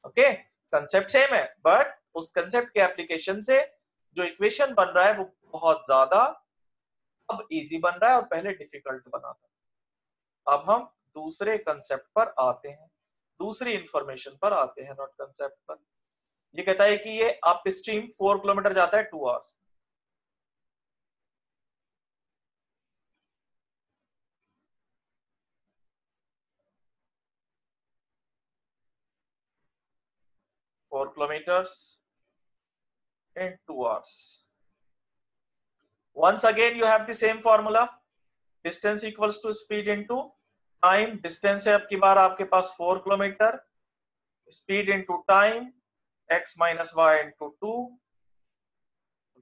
Okay, concept same है, but उस concept के application से जो equation बन रहा है वो बहुत ज्यादा अब easy बन रहा है और पहले difficult बना था। अब हम दूसरे concept पर आते हैं, दूसरी information पर आते हैं, not concept पर। ये कहता है कि ये upstream 4 किलोमीटर जाता है 2 hours। kilometers in 2 hours. Once again you have the same formula, distance equals to speed into time। distance है अब की बार आपके पास 4 kilometre, speed into time, x minus y into 2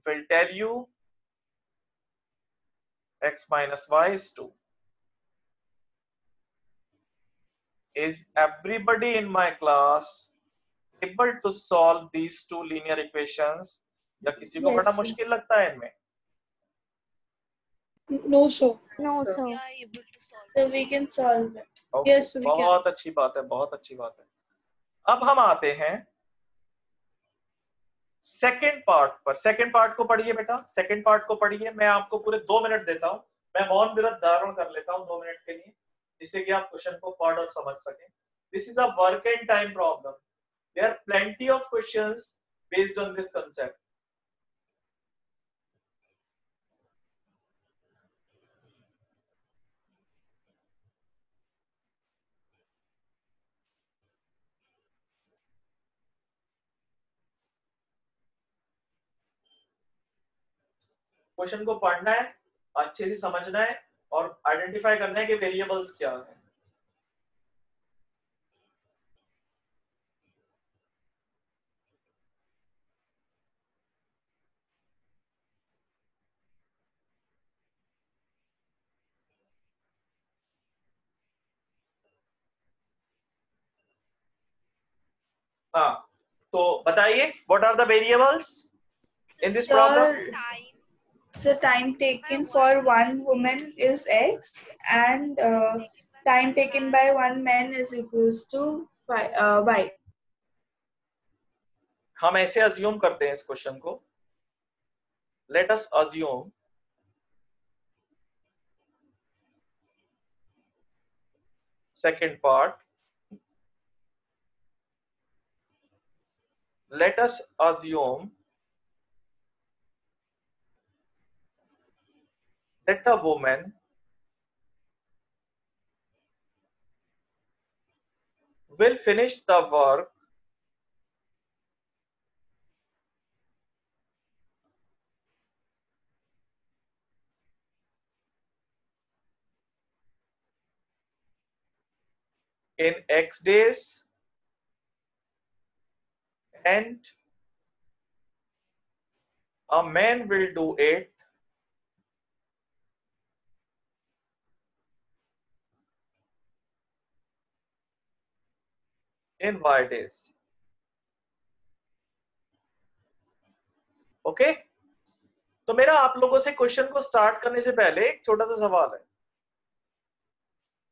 will tell you x minus y is 2. Is everybody in my class able to solve these two linear equations? या किसी को Yes, बड़ा sir. मुश्किल लगता है इनमें? No, sir. No, So, sir. We are able to solve. so we can solve it. Okay, Yes, we can. बहुत अच्छी बात है, बहुत अच्छी बात है। अब हम आते हैं सेकंड पार्ट पर। सेकंड पार्ट को पढ़िए बेटा, सेकंड पार्ट को पढ़िए। मैं आपको पूरे 2 मिनट देता हूं, मैं मौन व्रत धारण कर लेता हूं 2 मिनट के लिए, जिससे कि आप क्वेश्चन को पढ़ और समझ सकें। This is a work and time problem, there are plenty of questions based on this concept. Question को पढ़ना है, अच्छे से समझना है और आइडेंटिफाई करना है कि वेरिएबल्स क्या है। हाँ, तो बताइए what are the variables in this problem. Time. So time taken for one woman is X and time taken by one man is equals to Y. हम ऐसे अज्यूम करते हैं इस क्वेश्चन को। Let us assume second part, let us assume that a woman will finish the work in X days and a man will do it in Y days। Okay, तो मेरा आप लोगों से क्वेश्चन को स्टार्ट करने से पहले एक छोटा सा सवाल है।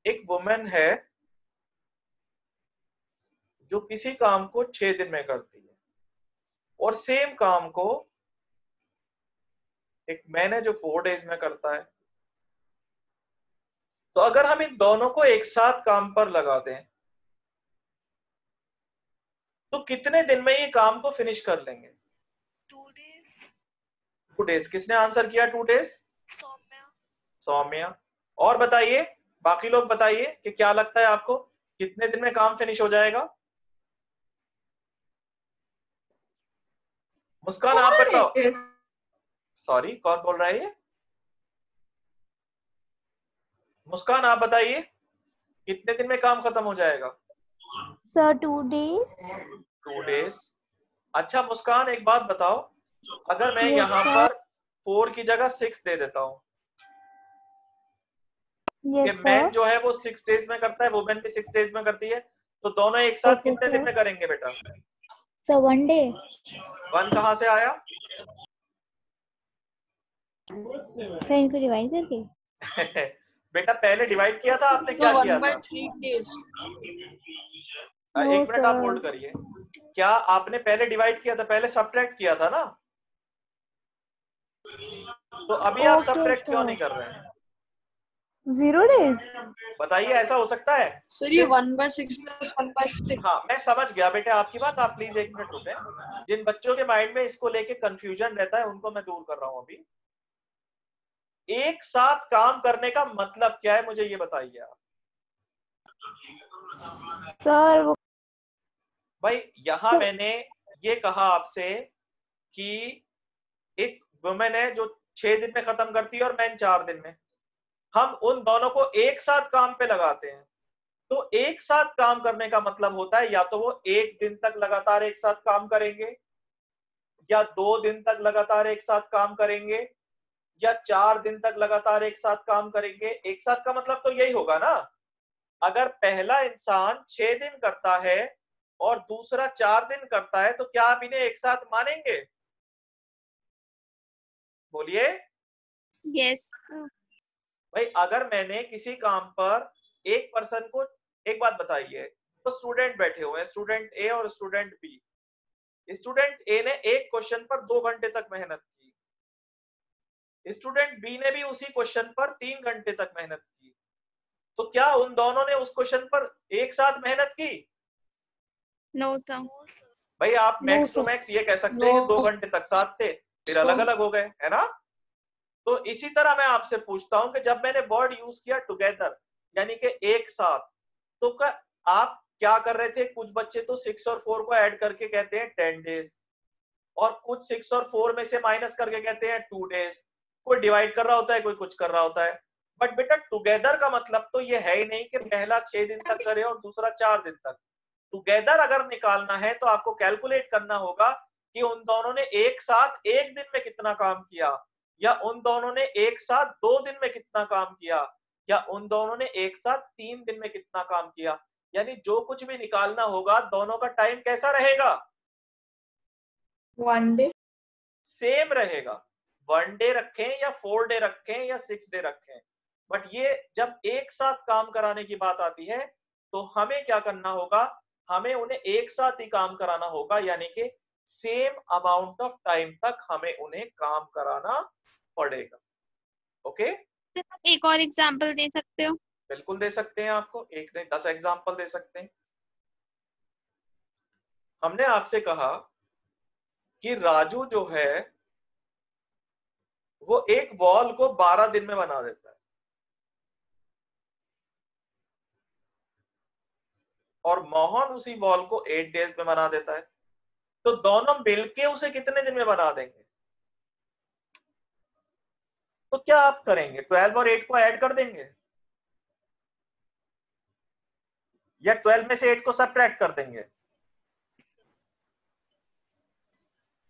एक वुमेन है जो किसी काम को 6 दिन में करती है और सेम काम को एक मैन है जो 4 डेज में करता है। तो अगर हम इन दोनों को एक साथ काम पर लगा दें तो कितने दिन में ये काम को फिनिश कर लेंगे? 2 days. 2 डेज। किसने आंसर किया 2 डेज? Soumya. सौम्या। और बताइए, बाकी लोग बताइए कि क्या लगता है आपको कितने दिन में काम फिनिश हो जाएगा? मुस्कान आप बताओ। सॉरी, कौन बोल रहा है ये? मुस्कान आप बताइए कितने दिन में काम खत्म हो जाएगा? Sir, 2 days. 2 डेज। अच्छा मुस्कान एक बात बताओ, अगर मैं Yes, यहाँ sir. पर 4 की जगह 6 दे देता हूँ कि Yes, मैन sir. जो है वो 6 डेज में करता है, वुमेन भी 6 डेज में करती है, तो दोनों एक साथ Okay, कितने दिन sir. में करेंगे बेटा? So 1 day. 1 कहाँ से आया? Sir, इनको डिवाइड करके। बेटा पहले डिवाइड किया था आपने, क्या किया था? 3 days. No, एक मिनट आप sir. होल्ड करिए। क्या आपने पहले डिवाइड किया था? पहले सब्ट्रैक्ट किया था ना? तो अभी आप Okay, सब्ट्रैक्ट क्यों sir. नहीं कर रहे हैं? 0 days. बताइए, ऐसा हो सकता है? Sir, ये 1/6 plus 1/6. हाँ मैं समझ गया बेटे आपकी बात, आप प्लीज एक मिनट रुके। जिन बच्चों के माइंड में इसको लेके कंफ्यूजन रहता है उनको मैं दूर कर रहा हूँ अभी। एक साथ काम करने का मतलब क्या है मुझे ये बताइए आप। Sir, वो भाई यहाँ मैंने ये कहा आपसे कि एक वुमेन है जो 6 दिन में खत्म करती है और मैन 4 दिन में। हम उन दोनों को एक साथ काम पे लगाते हैं, तो एक साथ काम करने का मतलब होता है या तो वो 1 दिन तक लगातार एक साथ काम करेंगे, या 2 दिन तक लगातार एक साथ काम करेंगे, या 4 दिन तक लगातार एक साथ काम करेंगे। एक साथ का मतलब तो यही होगा ना। अगर पहला इंसान 6 दिन करता है और दूसरा 4 दिन करता है तो क्या आप इन्हें एक साथ मानेंगे? बोलिए। Yes. भाई अगर मैंने किसी काम पर एक पर्सन को, एक बात बताइए, तो स्टूडेंट बैठे हुए हैं, स्टूडेंट ए और स्टूडेंट बी। स्टूडेंट ए ने एक क्वेश्चन पर 2 घंटे तक मेहनत की, स्टूडेंट बी ने भी उसी क्वेश्चन पर 3 घंटे तक मेहनत की, तो क्या उन दोनों ने उस क्वेश्चन पर एक साथ मेहनत की? No sir. भाई आप मैक्स टू मैक्स ये कह सकते हैं कि 2 घंटे तक साथ थे, फिर अलग अलग हो गए, है ना? तो इसी तरह मैं आपसे पूछता हूं कि जब मैंने वर्ड यूज किया टुगेदर, यानी कि एक साथ, तो आप क्या कर रहे थे? कुछ बच्चे तो 6 और 4 को ऐड करके कहते हैं 10 डेज, और कुछ 6 और 4 में से माइनस करके कहते हैं 2 डेज। कोई डिवाइड कर रहा होता है, कोई कुछ कर रहा होता है। बट बेटा टुगेदर का मतलब तो ये है ही नहीं कि पहला 6 दिन तक करे और दूसरा 4 दिन तक। टुगेदर अगर निकालना है तो आपको कैलकुलेट करना होगा कि उन दोनों ने एक साथ एक दिन में कितना काम किया, या उन दोनों ने एक साथ 2 दिन में कितना काम किया, या उन दोनों ने एक साथ 3 दिन में कितना काम किया। यानी जो कुछ भी निकालना होगा, दोनों का टाइम कैसा रहेगा? 1 day, सेम रहेगा। 1 डे रखें या 4 डे रखें या 6 डे रखें, बट ये जब एक साथ काम कराने की बात आती है तो हमें क्या करना होगा? हमें उन्हें एक साथ ही काम कराना होगा, यानी कि सेम अमाउंट ऑफ टाइम तक हमें उन्हें काम कराना पड़ेगा। ओके, सर आप एक और एग्जांपल दे सकते हो? बिल्कुल दे सकते हैं, आपको एक नहीं 10 एग्जांपल दे सकते हैं। हमने आपसे कहा कि राजू जो है वो एक वॉल को 12 दिन में बना देता है, और मोहन उसी वॉल को 8 डेज में बना देता है। तो दोनों मिलके उसे कितने दिन में बना देंगे? तो क्या आप करेंगे? 12 और 8 को ऐड कर देंगे, या 12 में से 8 को सब्ट्रैक्ट कर देंगे?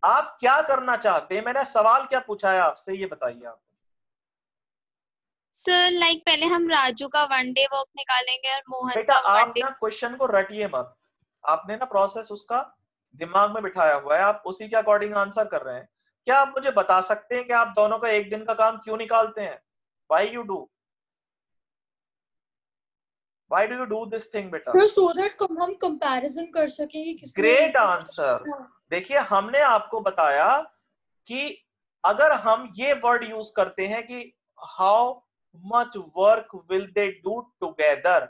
आप क्या करना चाहते हैं? मैंने सवाल क्या पूछा है आपसे, ये बताइए आप। सर लाइक पहले हम राजू का 1 डे वर्क निकालेंगे और मोहन बेटा का 1 आप डे। ना क्वेश्चन को रटिए मत, आपने ना प्रोसेस उसका दिमाग में बिठाया हुआ है, आप उसी के अकॉर्डिंग आंसर कर रहे हैं। क्या आप मुझे बता सकते हैं कि आप दोनों का एक दिन का काम क्यों निकालते हैं? Why you do? Why do you do this thing बेटा? सर so that हम कंपैरिजन कर सकें कि ग्रेट आंसर। देखिए हमने आपको बताया कि अगर हम ये वर्ड यूज करते हैं कि how much work will they do together,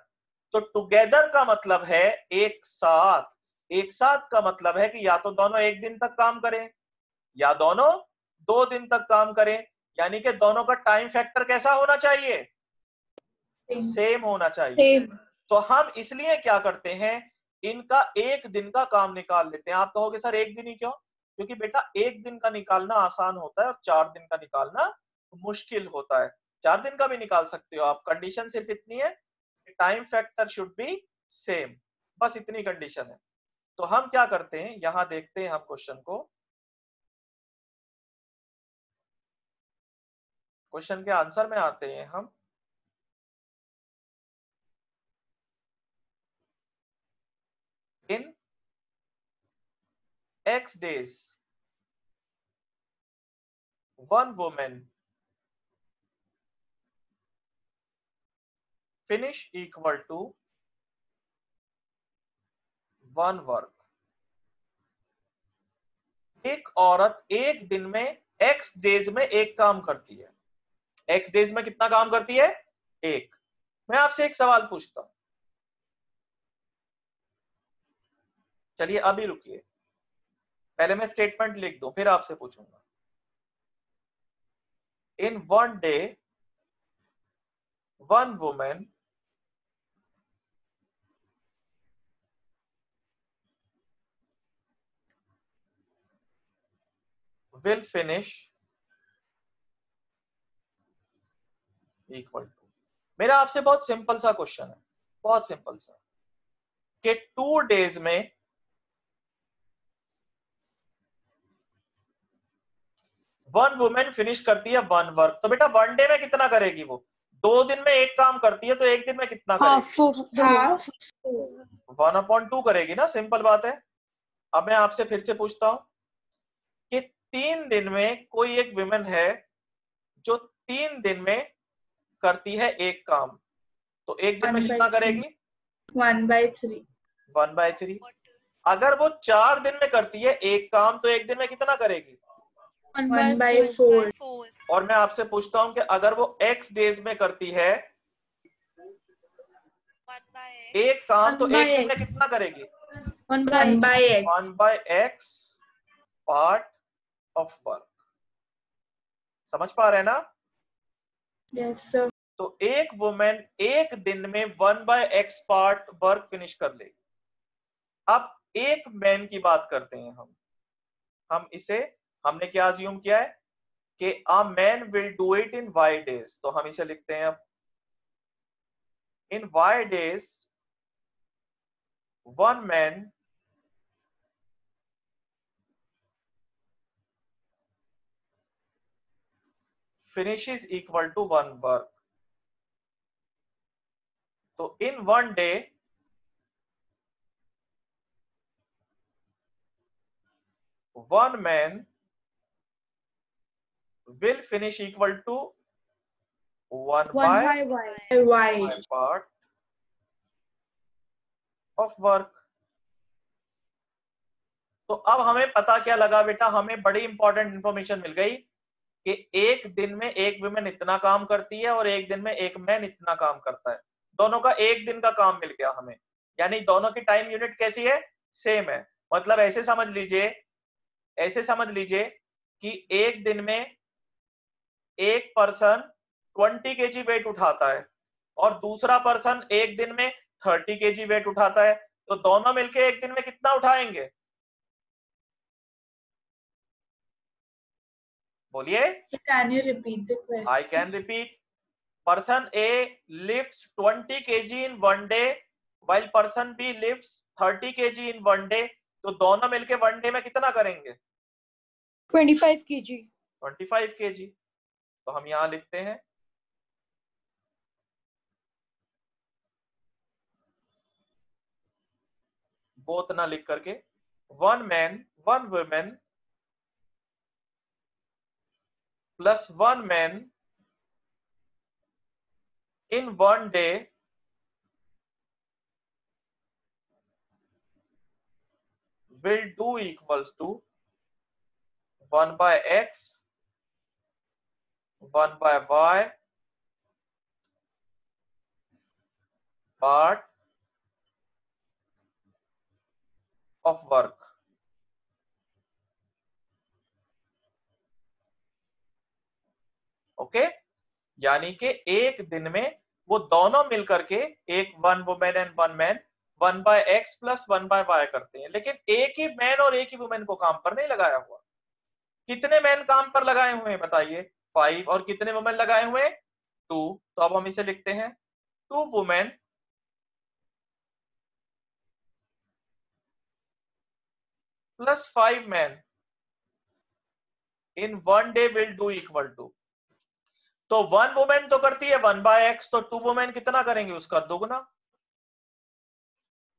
तो टुगेदर का मतलब है एक साथ। एक साथ का मतलब है कि या तो दोनों एक दिन तक काम करें या दोनों 2 दिन तक काम करें, यानी कि दोनों का टाइम फैक्टर कैसा होना चाहिए? सेम होना चाहिए। तो हम इसलिए क्या करते हैं, इनका एक दिन का काम निकाल लेते हैं। आप कहोगे सर एक दिन ही क्यों? क्योंकि बेटा एक दिन का निकालना आसान होता है और 4 दिन का निकालना मुश्किल होता है। 4 दिन का भी निकाल सकते हो आप, कंडीशन सिर्फ इतनी है, time factor should be same, बस इतनी कंडीशन है। तो हम क्या करते हैं, यहां देखते हैं हम क्वेश्चन को। क्वेश्चन के आंसर में आते हैं हम। इन X days, one woman finish equal to one work। एक औरत एक दिन में X डेज में एक काम करती है। X डेज में कितना काम करती है? एक। मैं आपसे एक सवाल पूछता हूं, चलिए अभी रुकिए, पहले मैं स्टेटमेंट लिख दूं फिर आपसे पूछूंगा। In one day one women will finish equal to, मेरा आपसे बहुत सिंपल सा क्वेश्चन है, बहुत सिंपल सा, कि 2 डेज में वन वुमेन फिनिश करती है 1 वर्क, तो बेटा 1 डे में कितना करेगी वो? 2 दिन में एक काम करती है तो एक दिन में कितना करेगी? half, 1/2 करेगी ना, सिंपल बात है। अब मैं आपसे फिर से पूछता हूं कि 3 दिन में कोई एक विमेन है जो 3 दिन में करती है एक काम, तो एक दिन में 1 by कितना 3. करेगी? 1 by 3. 1/3। अगर वो 4 दिन में करती है एक काम, तो एक दिन में कितना करेगी? 1 by 4. 4 और मैं आपसे पूछता हूं कि अगर वो x डेज में करती है 1 by एक काम, तो 1 by एक दिन में x. कितना करेगी? 1 by 1 by x. 1/x part of work. समझ पा रहे हैं ना? Yes, sir. तो एक वुमेन एक दिन में 1/x पार्ट वर्क फिनिश कर लेगी। अब एक मैन की बात करते हैं हम इसे, हमने क्या अज्यूम किया है कि a man will do it in y days, तो हम इसे लिखते हैं अब इन y days one man finishes equal to 1 work। तो इन 1 day one man will finish equal to 1 1 by by y. Y. part of work। तो अब हमें पता क्या लगा बेटा, हमें बड़ी इंपॉर्टेंट इंफॉर्मेशन मिल गई कि एक दिन में एक वुमेन इतना काम करती है और एक दिन में एक मैन इतना काम करता है। दोनों का एक दिन का काम मिल गया हमें, यानी दोनों की टाइम यूनिट कैसी है? सेम है। मतलब ऐसे समझ लीजिए कि एक दिन में एक पर्सन 20 kg वेट उठाता है और दूसरा पर्सन एक दिन में 30 kg वेट उठाता है, तो दोनों मिलके एक दिन में कितना उठाएंगे? बोलिए। Can you repeat the question? I can repeat. Person A lifts 20 kg in 1 day while person B lifts 30 kg in 1 day, तो दोनों मिलके 1 डे में कितना करेंगे? 25 kg. 25 kg। तो हम यहां लिखते हैं बोथ ना लिख करके one man one women plus one man in 1 day will do equals to 1 by x 1 by y part of work। Okay, यानी कि एक दिन में वो दोनों मिलकर के एक one women and one man 1 by x plus 1 by y करते हैं, लेकिन एक ही मैन और एक ही वुमेन को काम पर नहीं लगाया हुआ। कितने मैन काम पर लगाए हुए हैं बताइए? 5। और कितने वुमेन लगाए हुए? 2। तो अब हम इसे लिखते हैं 2 women plus 5 man in 1 day will do equal to, तो 1 वुमेन तो करती है 1 by x, तो 2 वुमेन कितना करेंगे? उसका दुगना।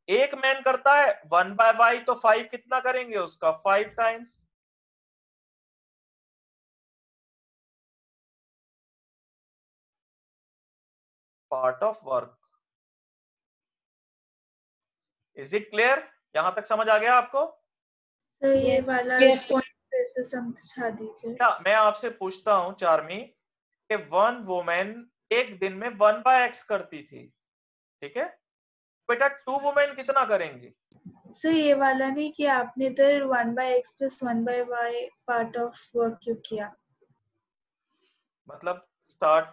एक मैन करता है 1 by y, तो 5 कितना करेंगे? उसका 5 times. Part of work. Is it clear? यहां तक समझ आ गया आपको? सर ये Yes. वाला Yes. पॉइंट फिर से समझा दीजिए। क्या मैं आपसे पूछता हूं चार्मी कि 1 वुमेन एक दिन में 1 by x करती थी, ठीक है बेटा, 2 वुमेन कितना करेंगी? सर ये वाला नहीं कि आपने इधर 1 by x plus 1 by y part of work क्यों किया? मतलब स्टार्ट,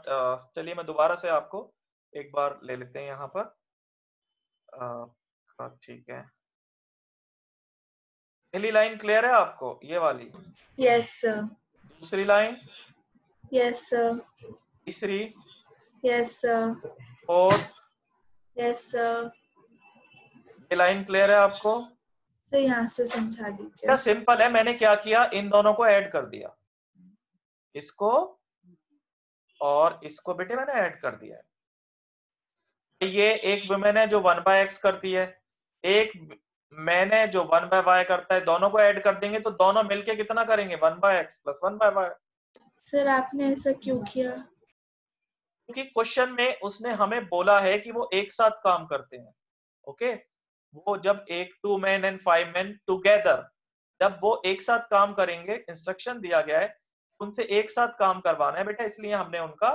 चलिए मैं दोबारा से आपको एक बार ले लेते हैं यहाँ पर। ठीक है, पहली लाइन क्लियर है आपको, ये वाली? Yes sir. दूसरी लाइन? Yes sir. तीसरी? Yes sir. Fourth? Yes sir. ये लाइन क्लियर है आपको? सर यहाँ से समझा दीजिए। क्या सिंपल है, मैंने क्या किया, इन दोनों को ऐड कर दिया, इसको और इसको बेटे मैंने ऐड कर दिया। ये एक वुमेन है जो 1 by x करती है, एक मैन है जो 1 by y करता है, दोनों को ऐड कर देंगे तो दोनों मिलके कितना करेंगे? 1 by x plus 1 by y। Sir आपने ऐसा क्यों किया? क्योंकि क्वेश्चन में उसने हमें बोला है कि वो एक साथ काम करते हैं। ओके, वो जब 2 men and 5 men टुगेदर, जब वो एक साथ काम करेंगे, इंस्ट्रक्शन दिया गया है उनसे एक साथ काम करवाना है बेटा, इसलिए हमने उनका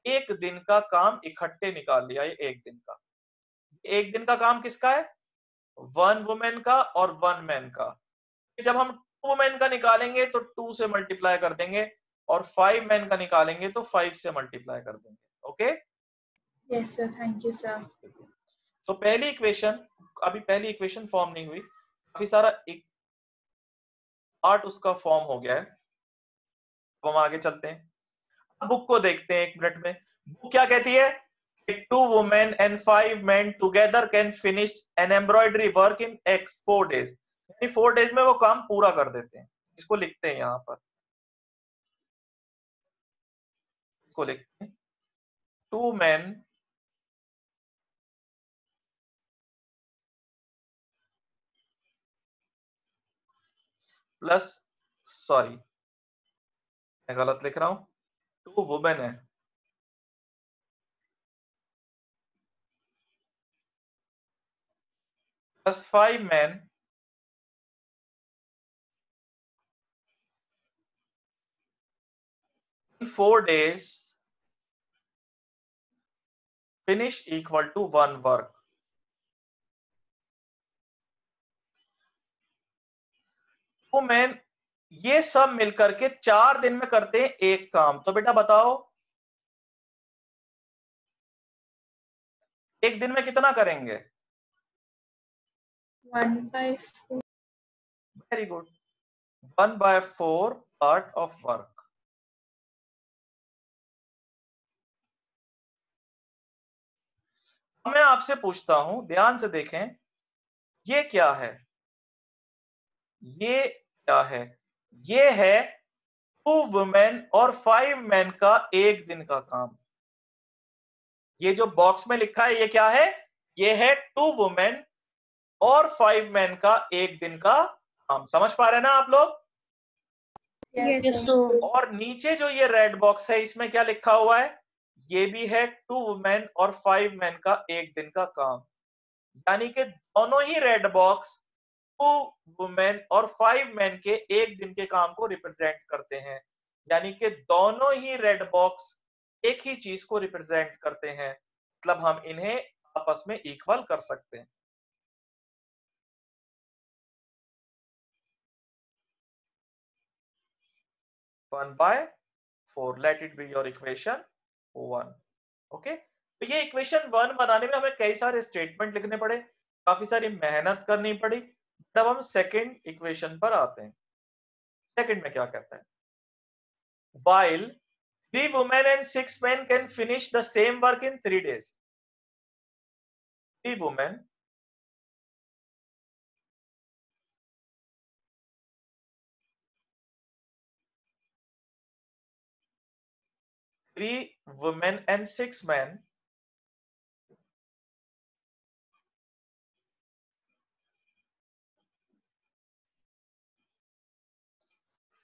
एक दिन का काम इकट्ठे निकाल लिया है। एक दिन का काम किसका है? 1 वुमेन का और 1 मैन का। जब हम 2 वुमेन का निकालेंगे तो 2 से मल्टीप्लाई कर देंगे, और 5 मैन का निकालेंगे तो 5 से मल्टीप्लाई कर देंगे। Okay, Yes, sir. Thank you, sir. तो पहली इक्वेशन, अभी पहली इक्वेशन फॉर्म नहीं हुई, काफी सारा एक पार्ट उसका फॉर्म हो गया है। अब हम आगे चलते हैं, बुक को देखते हैं 1 मिनट में। बुक क्या कहती है? 2 women and 5 men together can finish an embroidery work in X 4 days, यानी 4 days में वो काम पूरा कर देते हैं। इसको लिखते हैं यहां पर, इसको लिखते हैं 2 men प्लस, सॉरी मैं गलत लिख रहा हूं, 2 वुमेन है, plus 5 men in 4 days finish equal to 1 work। तो मैन ये सब मिलकर के 4 दिन में करते हैं एक काम। तो बेटा बताओ एक दिन में कितना करेंगे? 1/4. Very good, 1/4 part of work. मैं आपसे पूछता हूं, ध्यान से देखें, ये क्या है? ये क्या है? ये है 2 वुमेन और 5 मैन का एक दिन का काम। ये जो बॉक्स में लिखा है ये क्या है? ये है 2 वुमेन और 5 मैन का एक दिन का काम। समझ पा रहे हैं ना आप लोग? Yes, Yes, sir. sir. और नीचे जो ये रेड बॉक्स है इसमें क्या लिखा हुआ है? ये भी है 2 वुमेन और 5 मैन का एक दिन का काम। यानी कि दोनों ही रेड बॉक्स 2 वुमेन और 5 मैन के एक दिन के काम को रिप्रेजेंट करते हैं। यानी कि दोनों ही रेड बॉक्स एक ही चीज को रिप्रेजेंट करते हैं, मतलब हम इन्हें आपस में इक्वल कर सकते हैं। One by 4, let it be your equation 1। Okay, तो ये इक्वेशन 1 बनाने में हमें कई सारे स्टेटमेंट लिखने पड़े, काफी सारी मेहनत करनी पड़ी। तब हम सेकंड इक्वेशन पर आते हैं। सेकंड में क्या कहता है? while 3 women and 6 men can finish the same work in 3 days। 3 women and 6 men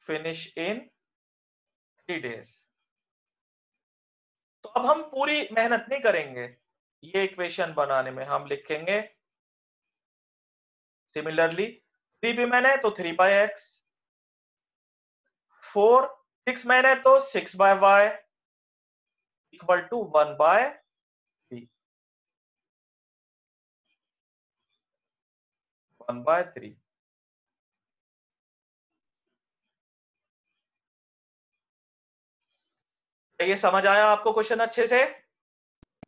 finish in 3 days। तो अब हम पूरी मेहनत नहीं करेंगे, ये इक्वेशन बनाने में हम लिखेंगे सिमिलरली 3 women है तो 3/x, 6 men है तो 6/y इक्वल टू 1/3। 1/3। ये समझ आया आपको क्वेश्चन अच्छे से?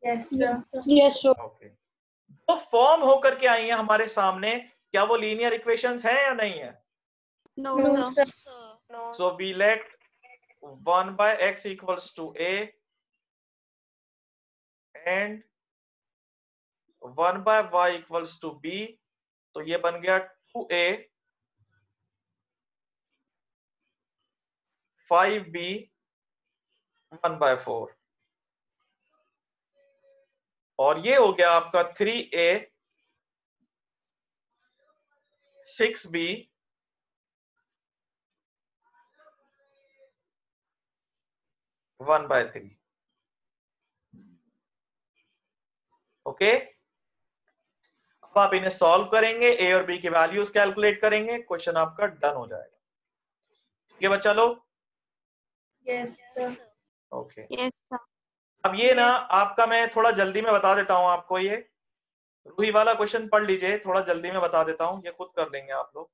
Yes, sir. Yes, sir. Okay, तो फॉर्म होकर के आई है हमारे सामने, क्या वो लीनियर इक्वेशंस हैं या नहीं है? No, No, sir. sir. So we let 1/x equals to a and 1/y equals to b। तो ये बन गया 2a 5b 1/4, और ये हो गया आपका 3a 6b 1/3। ओके, अब आप इन्हें सॉल्व करेंगे, ए और बी की वैल्यूज कैलकुलेट करेंगे, क्वेश्चन आपका डन हो जाएगा। ठीक है बच्चा लोग? Yes, sir. Okay, Yes, sir. अब ये ना आपका मैं थोड़ा जल्दी में बता देता हूं आपको, ये रूही वाला क्वेश्चन पढ़ लीजिए, थोड़ा जल्दी में बता देता हूं, ये खुद कर लेंगे आप लोग,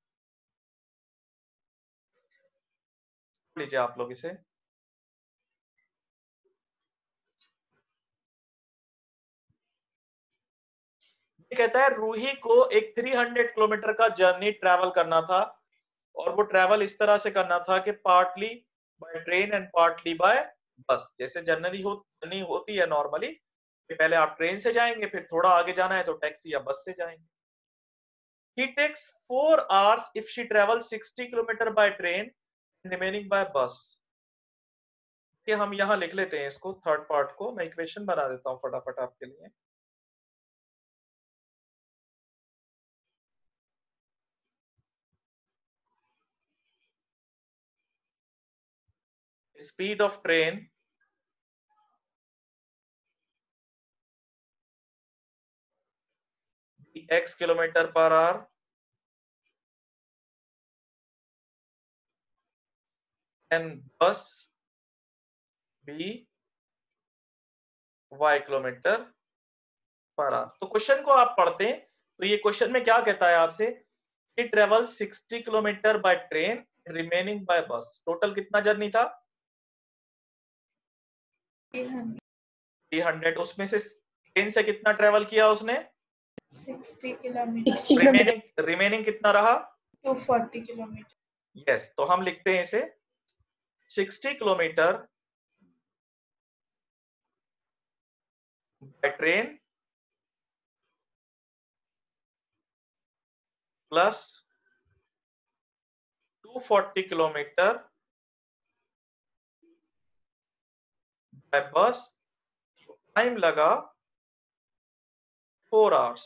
लीजिए आप लोग इसे। ये कहता है रूही को एक 300 किलोमीटर का जर्नी ट्रैवल करना था, और वो ट्रैवल इस तरह से करना था कि partly bye train and partly bye बस। जैसे जर्नी होती है नॉर्मली, पहले आप ट्रेन से जाएंगे, फिर थोड़ा आगे जाना है तो टैक्सी या बस से जाएंगे। She takes 4 hours if she travels 60 kilometre by train remaining by bus। कि हम यहाँ लिख लेते हैं इसको, थर्ड पार्ट को मैं इक्वेशन बना देता हूँ फटाफट आपके लिए। Speed of train x kilometre per our and बस b y kilometre per our. तो क्वेश्चन को आप पढ़ते हैं तो ये क्वेश्चन में क्या कहता है आपसे, it travel 60 kilometre by train remaining by bus. Total कितना जर्नी था? 300। उसमें से ट्रेन से कितना ट्रेवल किया उसने? 60 kilometers. 60 किलोमीटर। रिमेनिंग कितना रहा? 240 kilometers. यस, तो हम लिखते हैं इसे 60 kilometre by train plus 240 kilometre bye बस। टाइम लगा 4 आवर्स।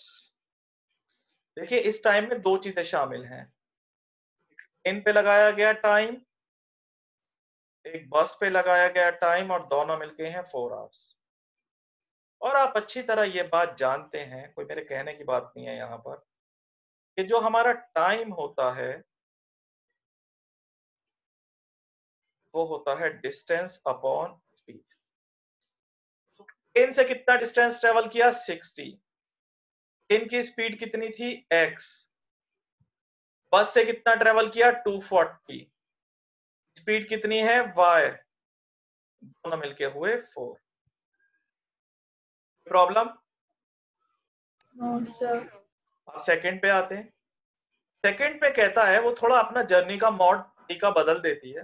देखिए इस टाइम में दो चीजें शामिल हैं, ट्रेन पे लगाया गया टाइम, एक बस पे लगाया गया टाइम, और दोनों मिलके हैं 4 आवर्स। और आप अच्छी तरह ये बात जानते हैं, कोई मेरे कहने की बात नहीं है यहाँ पर, कि जो हमारा टाइम होता है वो होता है डिस्टेंस अपॉन स्पीड। ट्रेन से कितना डिस्टेंस ट्रेवल किया? 60। ट्रेन की स्पीड कितनी थी? x। बस से कितना ट्रेवल किया? 240। स्पीड कितनी है? y। दोनों मिलके हुए 4। प्रॉब्लम? No, sir. अब सेकंड पे आते हैं। सेकंड पे कहता है वो थोड़ा अपना जर्नी का मोड तरीका बदल देती है,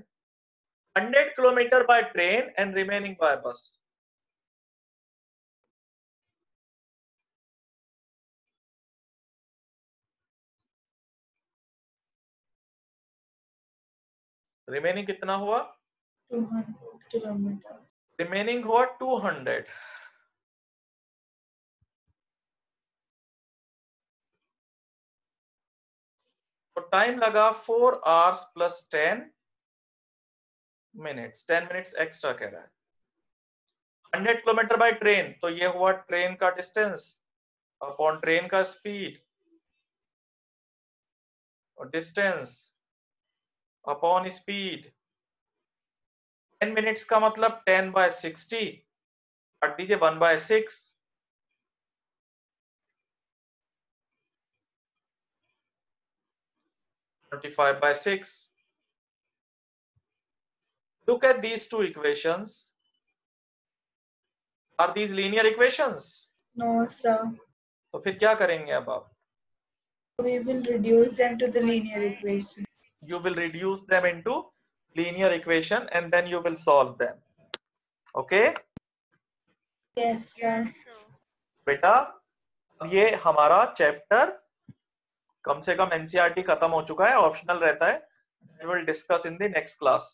100 kilometre by train and remaining by bus. Remaining कितना हुआ? 200 kilometers. रिमेनिंग हुआ 200। तो टाइम लगा 4 hours plus 10 minutes. 10 minutes extra कह रहा है। 100 किलोमीटर बाय ट्रेन, तो ये हुआ ट्रेन का डिस्टेंस अपॉन ट्रेन का स्पीड, और डिस्टेंस अपॉन स्पीड। 10 मिनट्स का मतलब 10 बाय 60, काट दीजिए 1 bye 6। (25 by 6). Look at these two equations. Are these linear equations? No, sir. तो फिर क्या करेंगे अब आप? We will reduce them to the linear equation. You will reduce them into linear equation and then you will solve them. Okay? Yes, sir. Yes, sir. बेटा अब ये हमारा चैप्टर कम से कम एनसीईआरटी खत्म हो चुका है, ऑप्शनल रहता है। We will discuss in the next class.